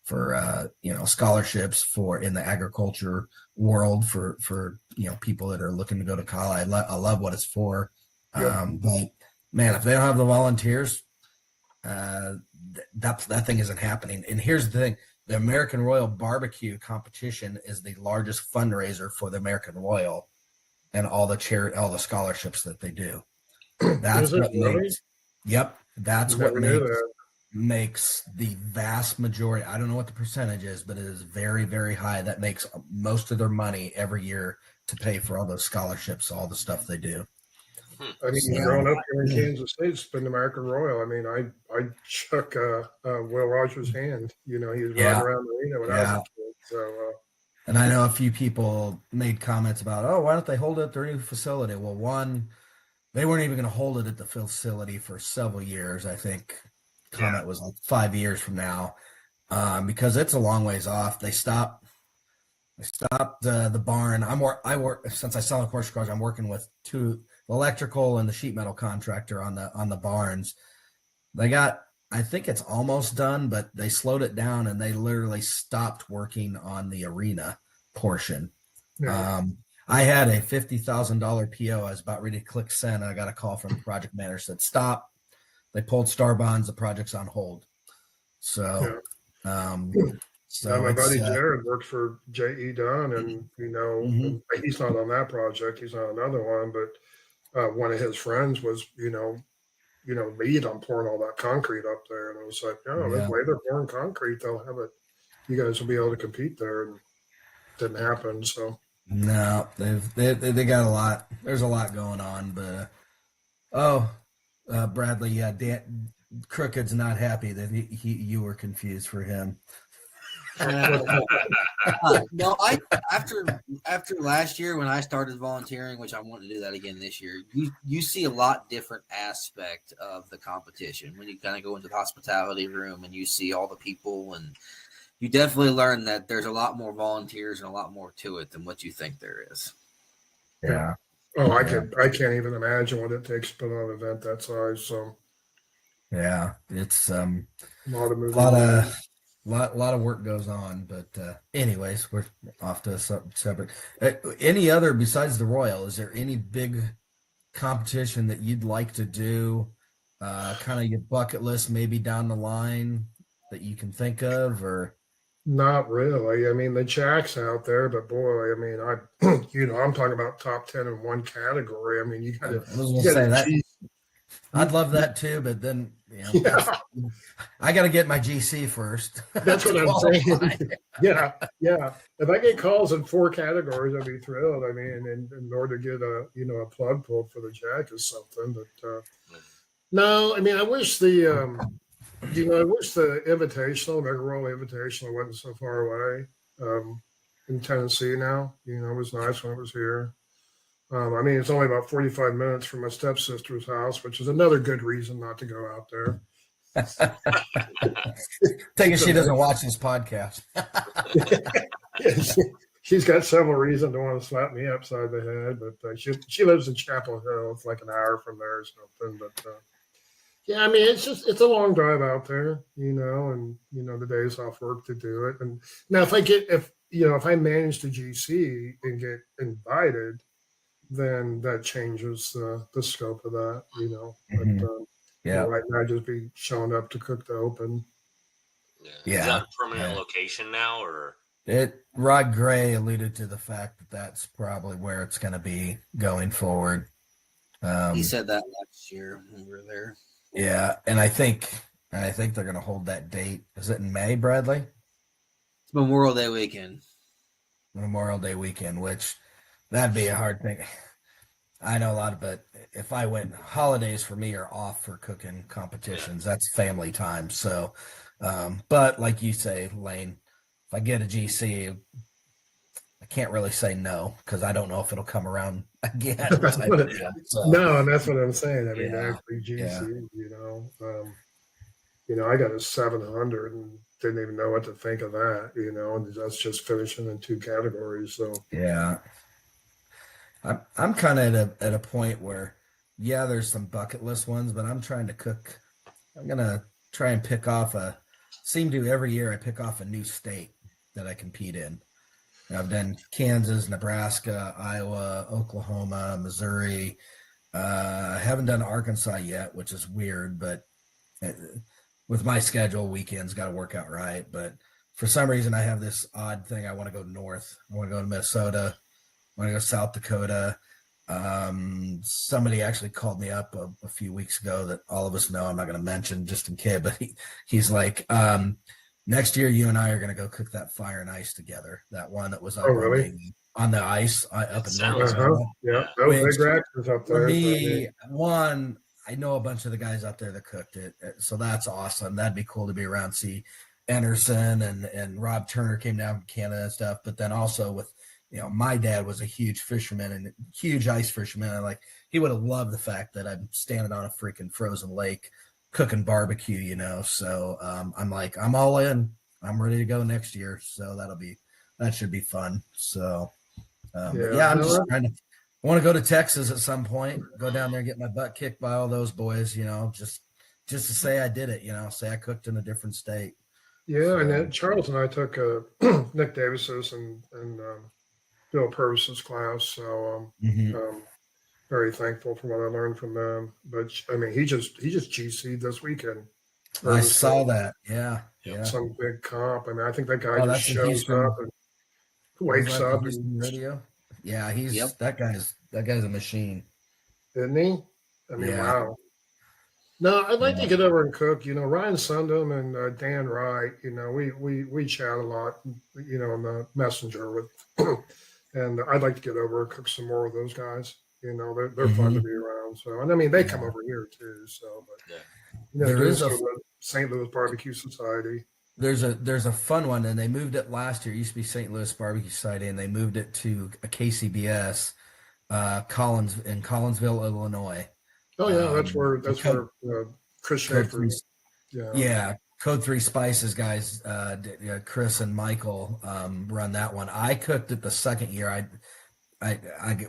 A: for scholarships in the agriculture world for people that are looking to go to college. I love what it's for. But man, if they don't have the volunteers, that thing isn't happening. And here's the thing. The American Royal Barbecue competition is the largest fundraiser for the American Royal and all the scholarships that they do. That's what makes, that's what makes the vast majority. I don't know what the percentage is, but it is very, very high. That makes most of their money every year to pay for all those scholarships, all the stuff they do.
C: I mean, growing up here in Kansas State, it's been the American Royal. I mean, I shook Will Rogers' hand. He was running around the arena when I was a kid. So,
A: and I know a few people made comments about, why don't they hold it at their new facility? Well, one, they weren't even going to hold it at the facility for several years. I think comment was like 5 years from now, because it's a long ways off. They stopped the barn. I work since I sell the horse cars. I'm working with the electrical and the sheet metal contractor on the barns. They got I think it's almost done, but they slowed it down and they literally stopped working on the arena portion.
C: Yeah.
A: I had a $50,000 PO. I was about ready to click send. And I got a call from the project manager, said, stop. They pulled star bonds. The project's on hold. So,
C: my buddy Jared works for J.E. Dunn, and and he's not on that project. He's on another one, but one of his friends was, lead on pouring all that concrete up there, and I was like, the way they're pouring concrete, they'll have it. You guys will be able to compete there, and it didn't happen. So
A: no, they got a lot. There's a lot going on, but Bradley, Dan Crooked's not happy that you were confused for him.
E: No, after last year when I started volunteering, which I want to do that again this year, you see a lot different aspect of the competition when you kind of go into the hospitality room and you see all the people, and you definitely learn that there's a lot more volunteers and a lot more to it than what you think there is.
A: Yeah.
C: Oh, I can't even imagine what it takes to put on an event that size. So
A: yeah, it's
C: a lot of
A: lot of work goes on, but anyways, we're off to something separate. Any other besides the Royal? Is there any big competition that you'd like to do? Kind of your bucket list, maybe down the line that you can think of, or
C: not really. I mean, the Jack's out there, but boy, I mean, I'm talking about top 10 in one category. I mean, you got to.
A: I'd love that too, but then I got to get my GC first.
C: That's what I'm saying. Yeah. If I get calls in 4 categories, I'd be thrilled. I mean, in order to get a plug pulled for the Jack is something. But no, I mean, I wish the Invitational, Mega Roll Invitational wasn't so far away in Tennessee now. It was nice when it was here. I mean, it's only about 45 minutes from my stepsister's house, which is another good reason not to go out there.
A: Take it she doesn't watch this podcast.
C: She's got several reasons to want to slap me upside the head, but she lives in Chapel Hill. It's like an hour from there or something. But yeah, I mean, it's a long drive out there, and the days off work to do it. And now if I manage the GC and get invited, then that changes the scope of that, But right now, I'd just be showing up to cook the open.
B: Yeah. Is that a permanent location now, or?
A: Rod Gray alluded to the fact that that's probably where it's going to be going forward.
E: He said that last year when we were there.
A: Yeah, and I think they're going to hold that date. Is it in May, Bradley?
E: It's Memorial Day weekend.
A: Memorial Day weekend, which that'd be a hard thing. I know a lot, but if I went, holidays for me are off for cooking competitions. That's family time. So, but like you say, Lane, if I get a GC, I can't really say no because I don't know if it'll come around again.
C: No, and that's what I'm saying. I mean, actually, GC, I got a 700 and didn't even know what to think of that, and that's just finishing in 2 categories. So
A: yeah. I'm kind of at a point where, there's some bucket list ones, but I'm trying to cook. I'm going to try and pick off every year I pick off a new state that I compete in. I've done Kansas, Nebraska, Iowa, Oklahoma, Missouri. I haven't done Arkansas yet, which is weird, but with my schedule, weekends got to work out right. But for some reason, I have this odd thing. I want to go north. I want to go to Minnesota. I want to go South Dakota. Somebody actually called me up a few weeks ago that all of us know. I'm not going to mention just in case, but he's like, next year you and I are going to go cook that fire and ice together. That one that was up on the ice up in Minnesota.
C: Yeah, that was big reactions up there.
A: For me, I know a bunch of the guys up there that cooked it, so that's awesome. That'd be cool to be around. See Anderson and Rob Turner came down from Canada and stuff, but then also with my dad was a huge fisherman and huge ice fisherman. And he would have loved the fact that I'm standing on a freaking frozen lake cooking barbecue, So I'm like, I'm all in. I'm ready to go next year. So that should be fun. So I'm just I want to go to Texas at some point, go down there and get my butt kicked by all those boys, just just to say I did it, say I cooked in a different state.
C: Yeah, and then Charles and I took Nick Davis's and Bill Purvis's class, so very thankful for what I learned from them. But I mean, he just GC'd this weekend.
A: I saw that. Yeah.
C: Some big comp. I mean, I think that guy just
A: that's
C: shows up and wakes up and
A: radio. Yeah, that guy's a machine,
C: isn't he? I mean,
A: Yeah.
C: wow. No, I'd like to get over and cook. Ryan Sundum and Dan Wright. We chat a lot. On the messenger with, and I'd like to get over and cook some more with those guys. They're fun to be around. So, and I mean, they come over here too. So, but
A: there is a
C: St. Louis Barbecue Society.
A: There's a fun one, and they moved it last year. It used to be St. Louis Barbecue Society, and they moved it to a KCBS, in Collinsville, Illinois.
C: Oh yeah, that's where Chris Schaefer.
A: Yeah, Code 3 Spices guys, Chris and Michael run that one. I cooked it the second year. I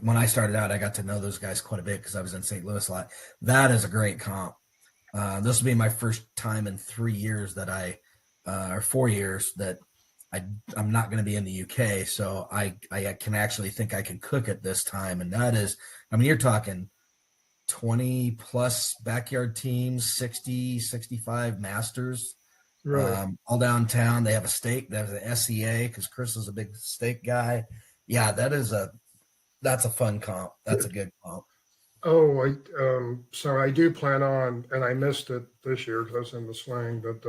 A: when I started out, I got to know those guys quite a bit because I was in St. Louis a lot. That is a great comp. This will be my first time in 3 years or 4 years that I'm not going to be in the UK, so I can actually think I can cook it this time. And that is, I mean, you're talking 20 plus backyard teams, 60, 65 masters,
C: Right.
A: all downtown. They have a steak. They have an SEA because Chris is a big steak guy. Yeah, that's a fun comp. That's a good comp.
C: Oh, so I do plan on, and I missed it this year because I was in the swing, but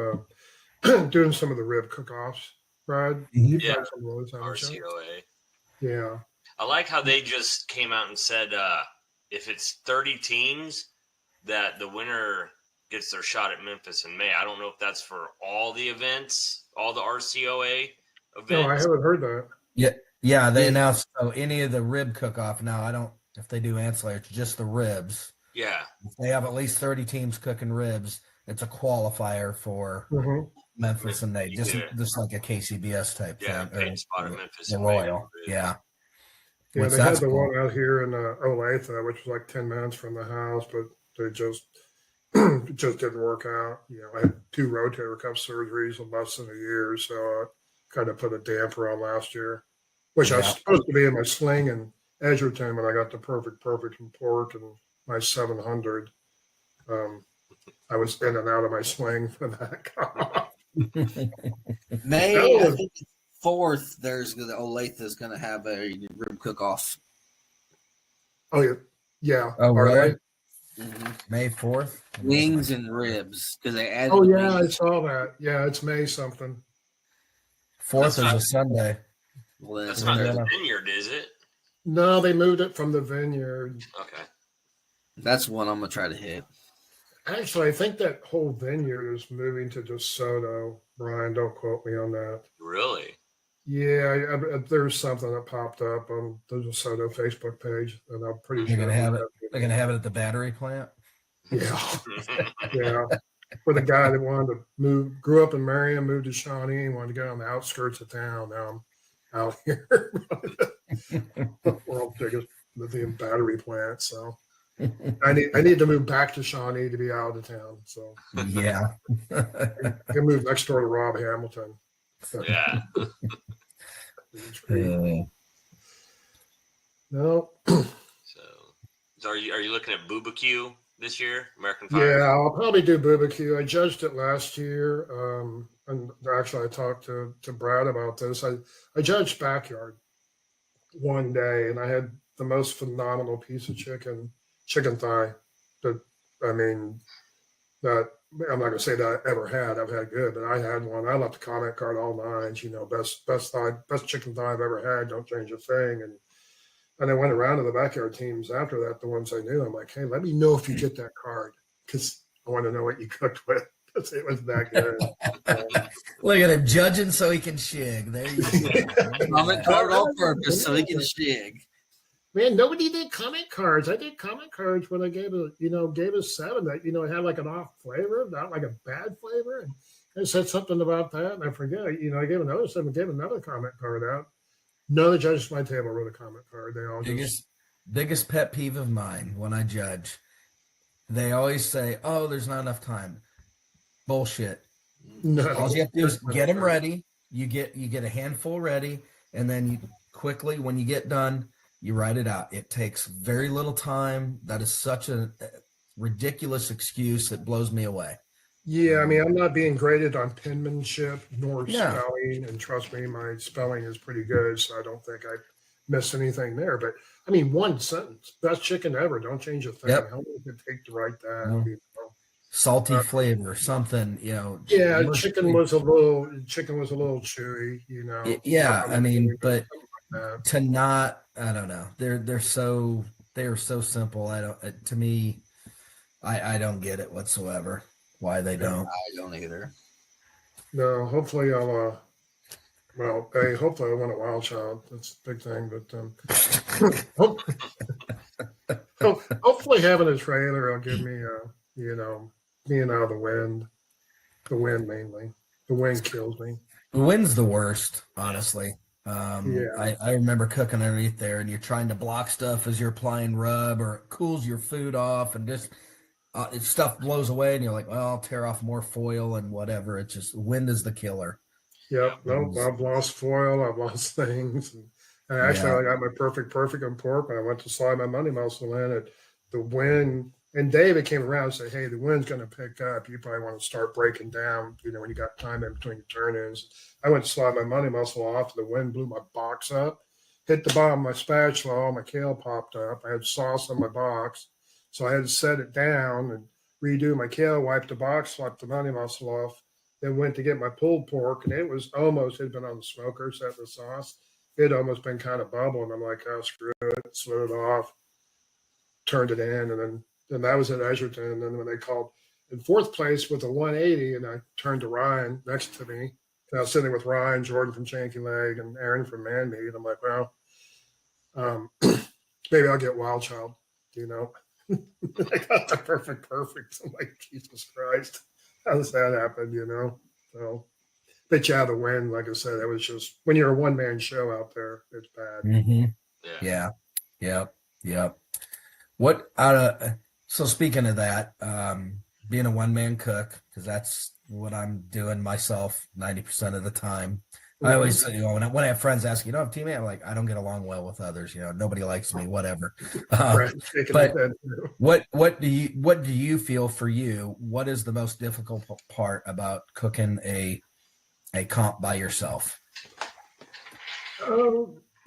C: doing some of the rib cook-offs, Brad. You
B: Yeah.
C: tried some of those, haven't you?
B: RCOA.
C: Yeah.
B: I like how they just came out and said if it's 30 teams, that the winner gets their shot at Memphis in May. I don't know if that's for all the events, all the RCOA events.
C: No, I haven't heard that.
A: Yeah, they announced any of the rib cook-off. Now, I don't, if they do ancillary, it's just the ribs.
B: Yeah.
A: If they have at least 30 teams cooking ribs, it's a qualifier for Memphis and May, just like a KCBS type thing.
B: Paint spot at Memphis
A: The
B: in May.
A: Royal, yeah.
C: Yeah, they had the one out here in Olathe, which was like 10 minutes from the house, but they just it just didn't work out. I had 2 rotator cuff surgeries in less than a year, so I kind of put a damper on last year, which I was supposed to be in my sling in Edgerton when I got the perfect report and my 700. I was in and out of my sling for that.
E: May I think 4th, there's the Olathe is going to have a rib cook-off.
C: Oh yeah.
A: Oh, really?
E: Mm-hmm.
A: May 4th?
E: Wings and ribs because they added.
C: Oh yeah, I saw that. Yeah, it's May something.
A: 4th is a Sunday.
E: Well,
B: That's not the vineyard, is it?
C: No, they moved it from the vineyard.
B: Okay.
E: That's one I'm gonna try to hit.
C: Actually, I think that whole vineyard is moving to DeSoto. Brian, don't quote me on that.
B: Really?
C: Yeah, there's something that popped up on the DeSoto Facebook page, and I'm pretty sure
A: They're gonna have it at the battery plant.
C: Yeah, yeah. For the guy that wanted to move, grew up in Marion, moved to Shawnee, and wanted to get on the outskirts of town. Now I'm out here, world's biggest lithium battery plant. So I need to move back to Shawnee to be out of town. So
A: yeah,
C: I can move next door to Rob Hamilton.
B: Yeah.
C: No.
B: So are you looking at BBQ this year? American Fire?
C: Yeah, I'll probably do BBQ. I judged it last year. And actually I talked to Brad about this. I judged Backyard one day and I had the most phenomenal piece of chicken thigh that I'm not gonna say that I ever had. I've had good, but I had one. I left the comment card all nines, best chicken thigh I've ever had, don't change a thing. And I went around to the Backyard teams after that, the ones I knew. I'm like, hey, let me know if you get that card because I want to know what you cooked with. It was that good.
A: Look at him judging so he can shig. There you go.
E: Comment card on purpose so he can shig.
C: Man, nobody did comment cards. I did comment cards when I gave a 7 that, it had like an off flavor, not like a bad flavor. And I said something about that, and I forget. I gave another 7, gave another comment card out. None of the judges at my table wrote a comment card. They all
A: biggest pet peeve of mine when I judge they always say, "Oh, there's not enough time." Bullshit.
C: No,
A: All you have to do is
C: there's
A: get them
C: no-
A: ready. You get a handful ready, and then you quickly, when you get done, you write it out. It takes very little time. That is such a ridiculous excuse. It blows me away.
C: Yeah, I mean, I'm not being graded on penmanship nor
A: No.
C: spelling, and trust me, my spelling is pretty good, so I don't think I missed anything there. But I mean, one sentence, best chicken ever. Don't change a thing.
A: Yep.
C: How long did it take to write that?
A: No.
C: You know?
A: Salty flavor, something, you know.
C: Yeah,
A: mercifully-
C: chicken was a little chewy, you know.
A: Yeah, I mean, but
C: that.
A: to not, I don't know. They are so simple. I don't. To me, I don't get it whatsoever. Why they don't?
E: I don't either.
C: No, hopefully I'll. Well, hey, hopefully I win a wild child. That's a big thing, but hopefully having a trailer will give me you know, being out of the wind. The wind mainly. The wind kills me.
A: The wind's the worst, honestly.
C: Yeah.
A: I remember cooking underneath there, and you're trying to block stuff as you're applying rub, or it cools your food off, and just stuff blows away, and you're like, well, I'll tear off more foil and whatever. It's just wind is the killer.
C: Yep. No, I've lost foil. I've lost things. And actually, I got my perfect on pork. When I went to slide my money muscle in it, the wind, and David came around and said, hey, the wind's going to pick up. You probably want to start breaking down, you know, when you got time in between your turn-ins. I went to slide my money muscle off. The wind blew my box up, hit the bottom of my spatula. All my kale popped up. I had sauce on my box. So I had to set it down and redo my kale, wipe the box, slap the money muscle off. Then went to get my pulled pork, and it was almost had been on the smoker, set the sauce. It almost been kind of bubbling. I'm like, oh, screw it, slid it off, turned it in, and then that was at Edgerton. And then when they called in fourth place with a 180, and I turned to Ryan next to me. And I was sitting with Ryan, Jordan from Shanky Leg, and Aaron from Man Meat. I'm like, well, maybe I'll get Wild Child, you know. I got the perfect. I'm like, Jesus Christ. How does that happen, you know? So, but yeah, the win, like I said, it was just when you're a one-man show out there, it's bad.
A: Mm-hmm. Yeah. What so speaking of that, being a one-man cook, because that's what I'm doing myself 90% of the time. I always say, you know, when I have friends ask, you know, have a teammate, I'm like, I don't get along well with others. You know, nobody likes me, whatever. But what do you feel for you? What is the most difficult part about cooking a comp by yourself?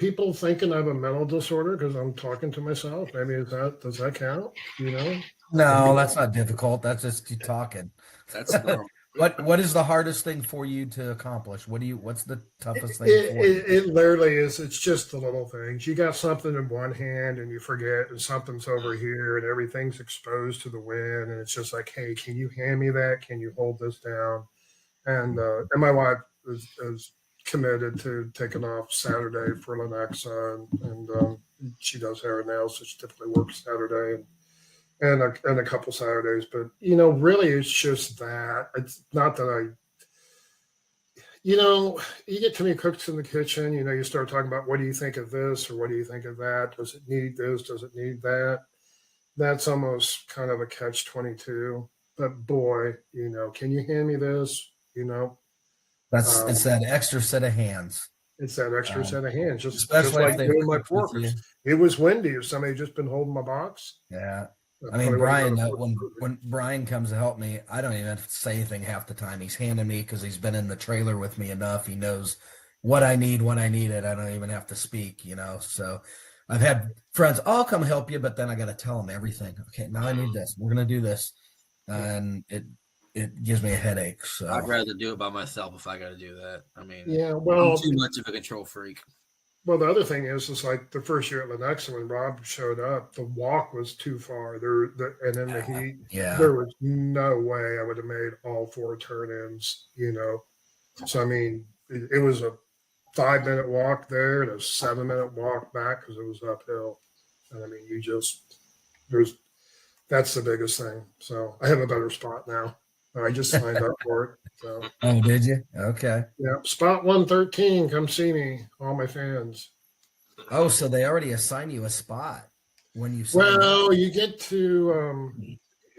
C: People thinking I have a mental disorder because I'm talking to myself. Maybe does that count? You know?
A: No, that's not difficult. That's just you talking.
E: That's normal.
A: What is the hardest thing for you to accomplish? What's the toughest thing for you?
C: It literally is. It's just the little things. You got something in one hand and you forget, and something's over here, and everything's exposed to the wind, and it's just like, hey, can you hand me that? Can you hold this down? And my wife is committed to taking off Saturday for Lenexa, and she does hair and nails, so she typically works Saturday and a couple Saturdays. But you know, really, it's just that. It's not that you know, you get too many cooks in the kitchen. You know, you start talking about what do you think of this or what do you think of that? Does it need this? Does it need that? That's almost kind of a catch-22. But boy, you know, can you hand me this? You know.
A: It's that extra set of hands.
C: It's that extra set of hands, just
A: Especially
C: like doing my pork. It was windy. If somebody just been holding my box.
A: Yeah. I mean, Brian, when Brian comes to help me, I don't even have to say anything half the time. He's handing me because he's been in the trailer with me enough. He knows what I need when I need it. I don't even have to speak, you know. So I've had friends, I'll come help you, but then I got to tell them everything. Okay, now I need this. We're going to do this. And it gives me a headache. So
E: I'd rather do it by myself if I got to do that. I mean,
C: yeah, well,
E: I'm too much of a control freak.
C: Well, the other thing is like the first year at Lenexa when Rob showed up, the walk was too far. And in the heat, there was no way I would have made all 4 turn-ins, you know. So, I mean, it was a 5-minute walk there and a 7-minute walk back because it was uphill. And I mean, that's the biggest thing. So I have a better spot now. I just signed up for it. So.
A: Oh, did you? Okay.
C: Yeah, spot 113. Come see me, all my fans.
A: Oh, so they already assign you a spot when you.
C: Well, you get to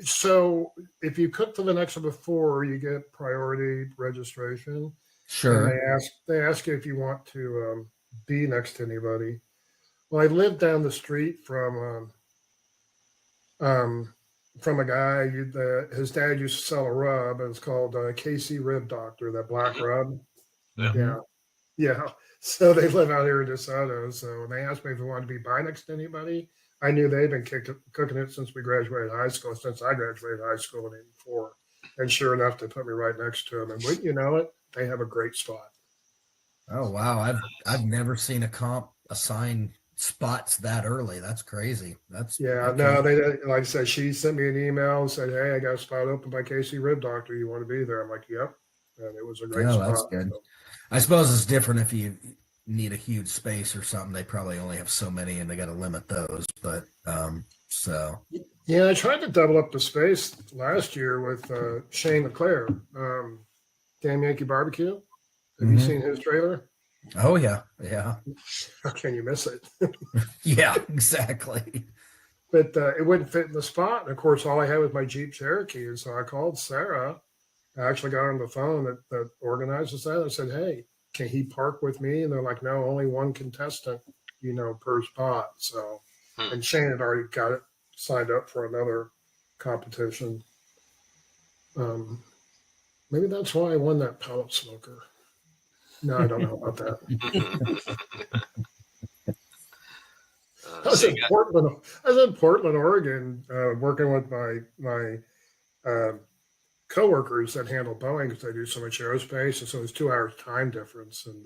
C: So if you cook for the next one before, you get priority registration. And
A: Sure.
C: they ask you if you want to be next to anybody. Well, I live down the street from a guy. His dad used to sell a rub. It's called KC Rib Doctor, that black rub.
B: Yeah.
C: Yeah, yeah. So they live out here in DeSoto. So they asked me if I wanted to be by next to anybody. I knew they'd been cooking it since we graduated high school, since I graduated high school in '84. And sure enough, they put me right next to them. And wouldn't you know it, they have a great spot.
A: Oh wow, I've never seen a comp assign spots that early. That's crazy. That's
C: Yeah, no, they like I said, she sent me an email and said, "Hey, I got a spot open by Casey Rib Doctor. You want to be there?" I'm like, "Yep," and it was a great
A: Oh,
C: spot.
A: that's good.
C: So,
A: I suppose it's different if you need a huge space or something. They probably only have so many, and they got to limit those. But so
C: yeah, I tried to double up the space last year with Shane LeClaire, Damn Yankee Barbecue. Have you seen his trailer?
A: oh yeah, yeah,
C: How can you miss it?
A: yeah, exactly.
C: But it wouldn't fit in the spot. And of course, all I had was my Jeep Cherokee. And so I called Sarah. I actually got on the phone that organizes that. I said, "Hey, can he park with me?" And they're like, "No, only one contestant, per spot." So, and Shane had already got it signed up for another competition. Maybe that's why I won that pellet smoker. No, I don't know about that. I was in Portland, Oregon, working with my coworkers that handle Boeing because they do so much aerospace, and so there's 2 hours time difference. And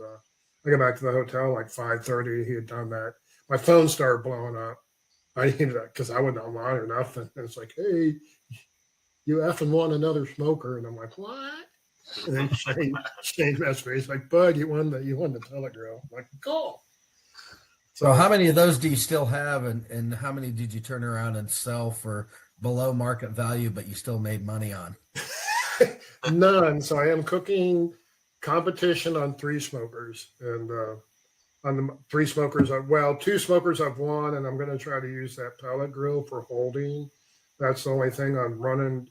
C: I got back to the hotel like 5:30. He had done that. My phone started blowing up. I needed that because I wasn't online or nothing. And it's like, "Hey, you effing want another smoker?" And I'm like, "What?" And then Shane messaged me. He's like, "Bud, you won the Telegrill." I'm like, "Cool."
A: So how many of those do you still have, and how many did you turn around and sell for below market value, but you still made money on?
C: None. So I am cooking competition on 3 smokers, and on the 3 smokers, 2 smokers I've won, and I'm going to try to use that pellet grill for holding. That's the only thing I'm running.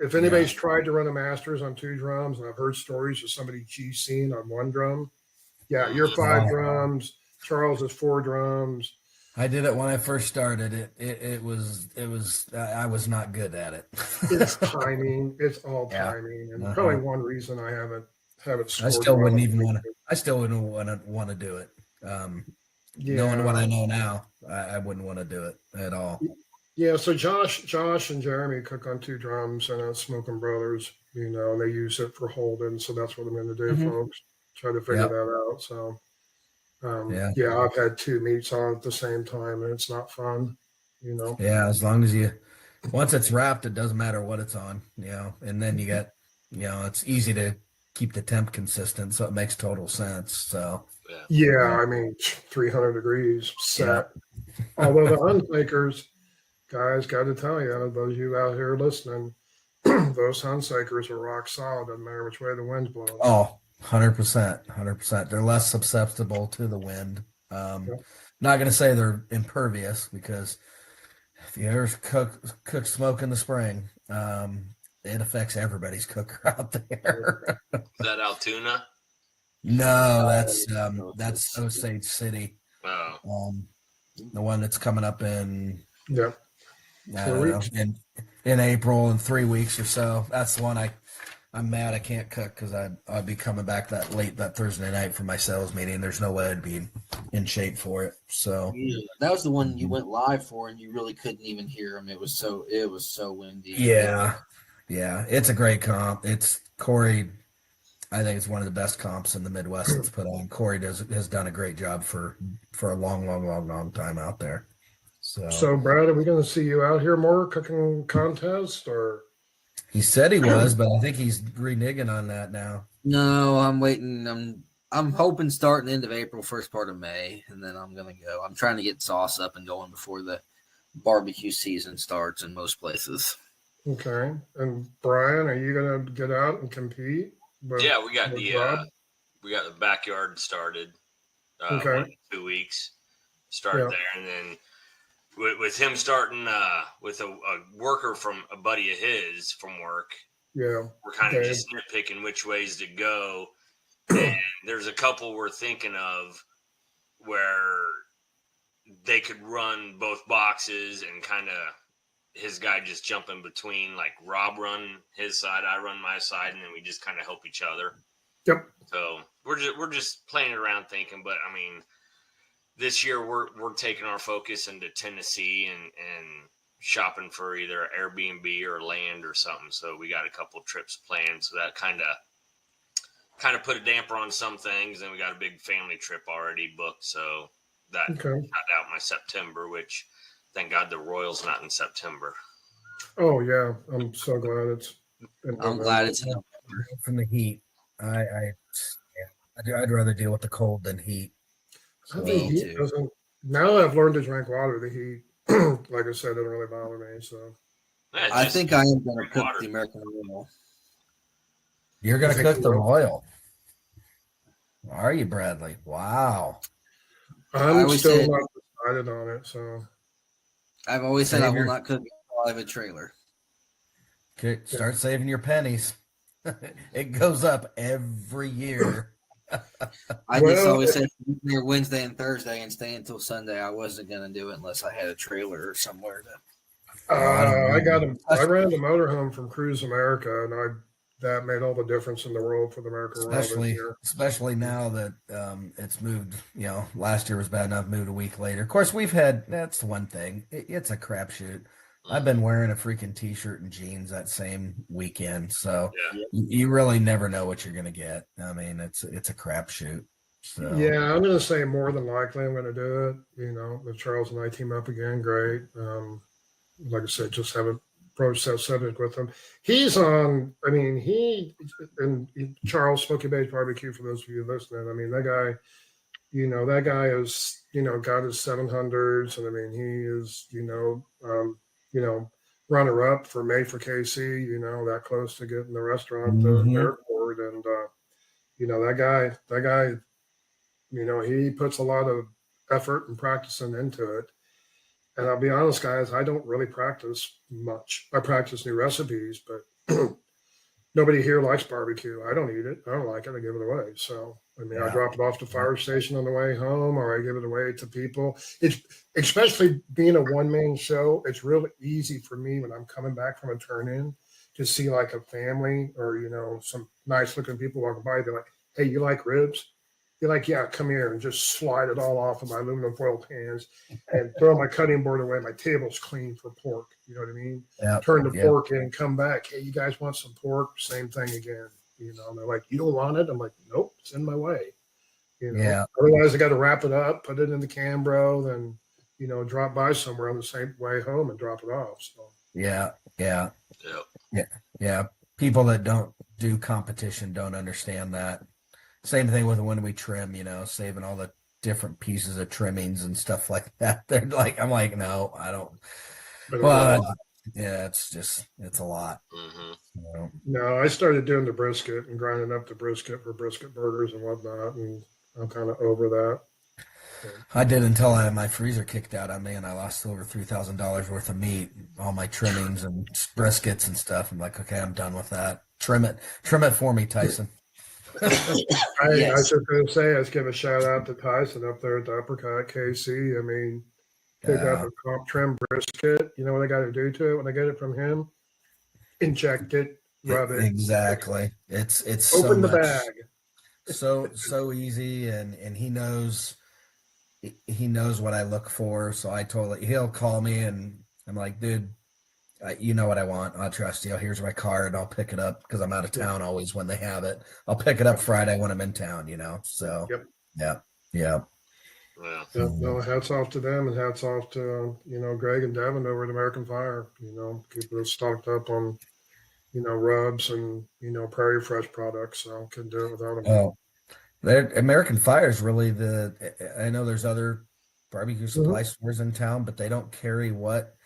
C: If anybody's tried to run a Masters on 2 drums, and I've heard stories of somebody GCing on 1 drum, yeah, you're 5 drums. Charles is 4 drums.
A: I did it when I first started. It was I was not good at it.
C: It's timing. It's all timing, and probably one reason I haven't scored.
A: I still wouldn't even want to. I still wouldn't want to do it. Knowing what I know now, I wouldn't want to do it at all.
C: Yeah. So Josh and Jeremy cook on 2 drums, and Smoking Brothers. And they use it for holding. So that's what I'm going to do, folks. Try to figure that out. So. I've had 2 meats on at the same time, and it's not fun,
A: Yeah, as long as once it's wrapped, it doesn't matter what it's on, and then you get, it's easy to keep the temp consistent, so it makes total sense. So
C: I mean, 300 degrees set. Although the Hunsakers, guys, got to tell you, those of you out here listening, those Hunsakers are rock solid. Doesn't matter which way the wind's blowing.
A: Oh. 100%. They're less susceptible to the wind. Not going to say they're impervious, because if you ever cook smoke in the spring, it affects everybody's cooker out there.
B: Is that Altoona?
A: No, that's Osage City.
B: Oh.
A: The one that's coming up in
C: I don't
A: know, in April, in 3 weeks or so. That's the one I'm mad I can't cook, because I'd be coming back that late that Thursday night for my sales meeting. There's no way I'd be in shape for it. So
E: that was the one you went live for, and you really couldn't even hear him. It was so windy.
A: Yeah, it's a great comp. It's Corey. I think it's one of the best comps in the Midwest that's put on. Corey has done a great job for a long time out there.
C: So Brad, are we going to see you out here more cooking contests, or?
A: He said he was, but I think he's reneging on that now.
E: No, I'm waiting. I'm hoping starting end of April, first part of May, and then I'm gonna go. I'm trying to get sauce up and going before the barbecue season starts in most places.
C: Okay. And Brian, are you gonna get out and compete?
B: Yeah, we got the backyard started. 2 weeks. Start there, and then with him starting with a worker from a buddy of his from work.
C: Yeah.
B: We're kind of just nitpicking which ways to go. And there's a couple we're thinking of where they could run both boxes and kind of his guy just jump in between, like Rob run his side, I run my side, and then we just kind of help each other.
C: Yep.
B: So we're just playing around thinking, but I mean, this year we're taking our focus into Tennessee and shopping for either Airbnb or land or something. So we got a couple trips planned. So that kind of put a damper on some things. And we got a big family trip already booked. So that got out my September, which thank God the Royals not in September.
C: Oh yeah, I'm so glad it's.
E: I'm glad it's
A: from the heat. I'd rather deal with the cold than heat.
C: So the heat doesn't. Now that I've learned to drink water, the heat, like I said, doesn't really bother me. So
E: I think I am going to cook the American Royal.
A: You're going to cook the Royal? Are you, Bradley? Wow.
C: I'm still not decided on it. So
E: I've always said I will not cook until I have a trailer.
A: Okay, start saving your pennies. It goes up every year.
E: I just always said here Wednesday and Thursday and stay until Sunday. I wasn't going to do it unless I had a trailer or somewhere to.
C: I ran the motorhome from Cruise America, and that made all the difference in the world for the American Royal.
A: Especially now that it's moved. Last year was bad enough. Moved a week later. Of course, that's the one thing. It's a crapshoot. I've been wearing a freaking t-shirt and jeans that same weekend, so you really never know what you're going to get. I mean, it's a crapshoot. So. Yeah,
C: I'm going to say more than likely I'm going to do it. If Charles and I team up again, great. Like I said, just haven't broached that subject with him. He's on. I mean, Charles Smoky Bay's Barbecue. For those of you listening, I mean that guy. That guy is got his 700s, and I mean he is runner up for Made for KC, that close to getting the restaurant airport. And, that guy, he puts a lot of effort and practicing into it. And I'll be honest, guys, I don't really practice much. I practice new recipes, but nobody here likes barbecue. I don't eat it. I don't like it. I give it away. So, I mean, I drop it off the fire station on the way home, or I give it away to people. It's especially being a one-man show. It's really easy for me when I'm coming back from a turn-in to see like a family or, some nice-looking people walking by. They're like, hey, you like ribs? You're like, yeah, come here, and just slide it all off of my aluminum foil pans and throw my cutting board away. My table's clean for pork. You know what I mean? Turn the pork in, come back. Hey, you guys want some pork? Same thing again. And they're like, you don't want it? I'm like, nope, it's in my way. Otherwise, I got to wrap it up, put it in the Cambro, then, drop by somewhere on the same way home and drop it off. So
A: Yeah. People that don't do competition don't understand that. Same thing with when we trim, saving all the different pieces of trimmings and stuff like that. They're like, I'm like, no, I don't. It's a lot.
B: Mm-hmm.
C: No, I started doing the brisket and grinding up the brisket for brisket burgers and whatnot, and I'm kind of over that.
A: I did until I had my freezer kicked out on me, and I lost over $3,000 worth of meat, all my trimmings and briskets and stuff. I'm like, okay, I'm done with that. Trim it for me, Tyson.
C: I was just going to say, let's give a shout out to Tyson up there at the Uppercut KC. I mean, they got the comp trim brisket. You know what I got to do to it when I get it from him? Inject it, rub it.
A: Exactly. It's
C: open the bag.
A: So easy, and he knows what I look for. So he'll call me, and I'm like, dude, you know what I want. I'll trust you. Here's my card. I'll pick it up because I'm out of town always when they have it. I'll pick it up Friday when I'm in town, So, yeah.
C: No, hats off to them, and hats off to, Greg and Devin over at American Fire, keeping us stocked up on, rubs and, Prairie Fresh products. So couldn't do it without them.
A: Oh, American Fire is really I know there's other barbecue supply stores in town, but they don't carry what,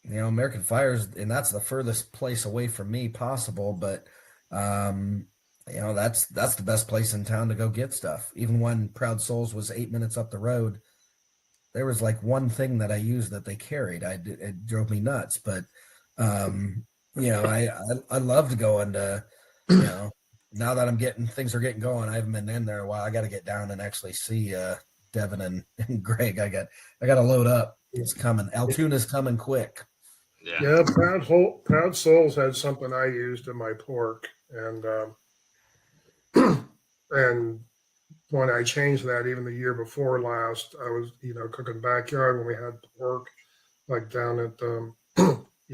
A: American Fires, and that's the furthest place away from me possible. But, that's the best place in town to go get stuff. Even when Proud Souls was 8 minutes up the road, there was like one thing that I used that they carried. It drove me nuts, but I love to go into, now that things are getting going, I haven't been in there a while. I got to get down and actually see Devin and Greg. I got to load up. It's coming. Altoona's coming quick.
C: Yeah, Proud Souls had something I used in my pork, and and when I changed that, even the year before last, I was cooking backyard when we had pork, like down at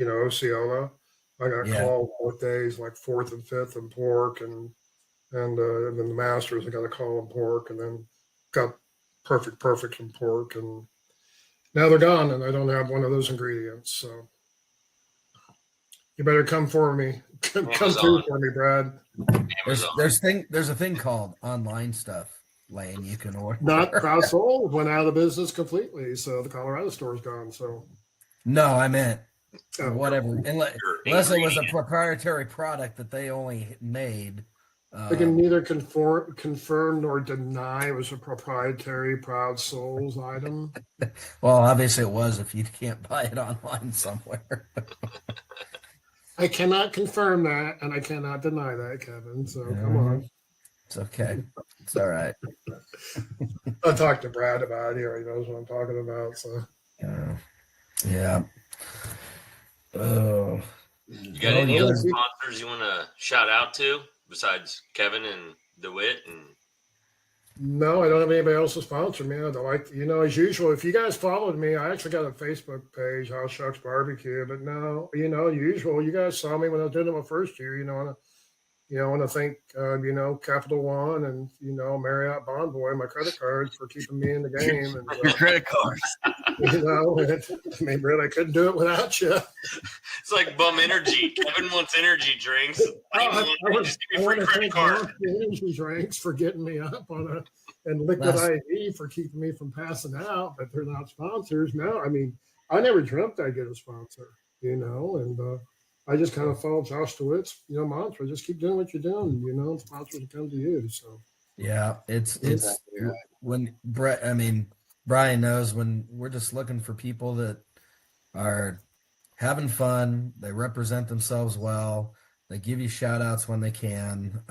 C: Osceola. I got called both days, like 4th and 5th in pork, and then the Masters I got a call in pork, and then got perfect in pork, and now they're gone, and I don't have one of those ingredients, so. You better come for me. Come through for me, Brad.
A: There's a thing called online stuff, Lane. You can order.
C: Not Proud Soul went out of business completely, so the Colorado store's gone. So
A: no, I meant whatever. Unless it was a proprietary product that they only made.
C: They can neither confirm nor deny it was a proprietary Proud Souls item.
A: Well, obviously it was if you can't buy it online somewhere.
C: I cannot confirm that, and I cannot deny that, Kevin. So come on.
A: It's okay. It's all right.
C: I'll talk to Brad about it. He already knows what I'm talking about. So
A: yeah. Oh.
B: You got any other sponsors you want to shout out to besides Kevin and DeWitt?
C: No, I don't have anybody else to sponsor me. As usual, if you guys followed me, I actually got a Facebook page, Aww Shucks BBQ. But no, usual. You guys saw me when I was doing it my first year. I want to thank Capital One and Marriott Bonvoy, my credit cards, for keeping me in the game. And
F: Your credit cards.
C: Brett, I couldn't do it without you.
B: It's like Bum Energy. Kevin wants energy drinks.
C: I want
B: Just
C: to
B: give me free credit
C: thank
B: card.
C: Energy Drinks for getting me up and Liquid IV for keeping me from passing out, but they're not sponsors. No, I never dreamt I'd get a sponsor, and I just kind of follow Josh DeWitt's, mantra. Just keep doing what you're doing, and sponsors will come to you. So
A: yeah, it's when Brian knows when we're just looking for people that are having fun. They represent themselves well. They give you shout outs when they can.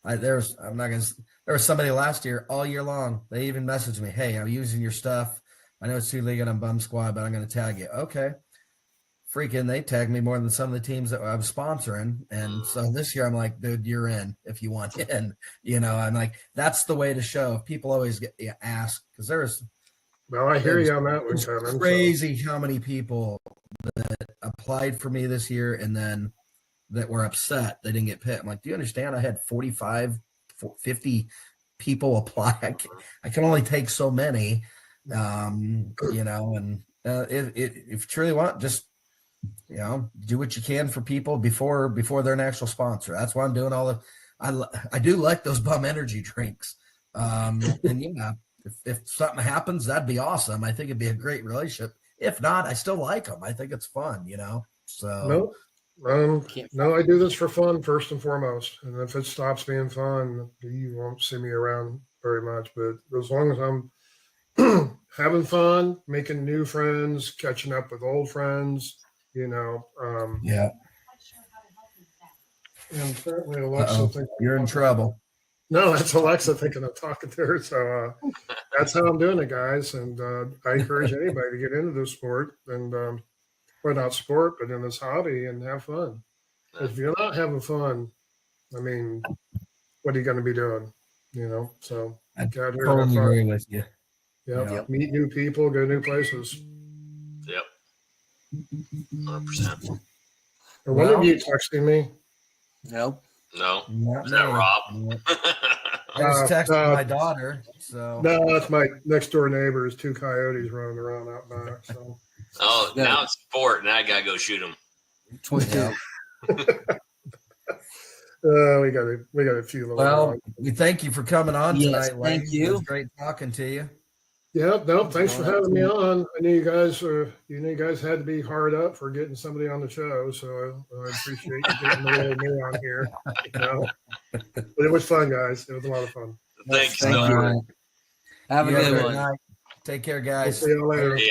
A: There was somebody last year all year long. They even messaged me, "Hey, I'm using your stuff. I know it's 2 league and I'm bum squad, but I'm going to tag you." Okay. Freaking, they tagged me more than some of the teams that I was sponsoring. And so this year I'm like, dude, you're in if you want in. I'm like, that's the way to show. If people always get asked, because there's
C: I hear you on that one, Kevin.
A: Crazy how many people that applied for me this year and then that were upset they didn't get picked. I'm like, do you understand? I had 45, 50 people apply. I can only take so many, and if you truly want, just do what you can for people before they're an actual sponsor. That's why I'm doing I do like those Bum Energy drinks. If something happens, that'd be awesome. I think it'd be a great relationship. If not, I still like them. I think it's fun, so
C: no, I do this for fun first and foremost. And if it stops being fun, you won't see me around very much, but as long as I'm having fun, making new friends, catching up with old friends,
A: yeah.
C: And certainly Alexa
A: you're in trouble.
C: No, that's Alexa thinking I'm talking to her. So that's how I'm doing it, guys. And I encourage anybody to get into this sport and, well, not sport, but in this hobby and have fun. If you're not having fun, what are you going to be doing? So
A: I totally agree with you.
C: Yep. Meet new people, go new places.
B: Yep. 100%.
C: Are one of you texting me?
E: Nope.
B: No.
A: Not
B: Is that
A: me.
B: Rob?
A: I was texting my daughter. So
C: No, that's my next door neighbors. 2 coyotes running around out back. So.
B: Oh, now it's sport. Now I gotta go shoot them.
E: 22.
C: We got a few little.
A: Well, we thank you for coming on tonight, Lane.
E: Thank you.
A: It was great talking to you.
C: Yeah, no, thanks for having me on. I knew you guys had to be hard up for getting somebody on the show, so I appreciate you getting me on here. But it was fun, guys. It was a lot of fun.
B: Thanks.
E: Thank you. Have a good one.
A: Night. Take care,
C: We'll
A: guys.
C: see y'all later.
B: Yeah.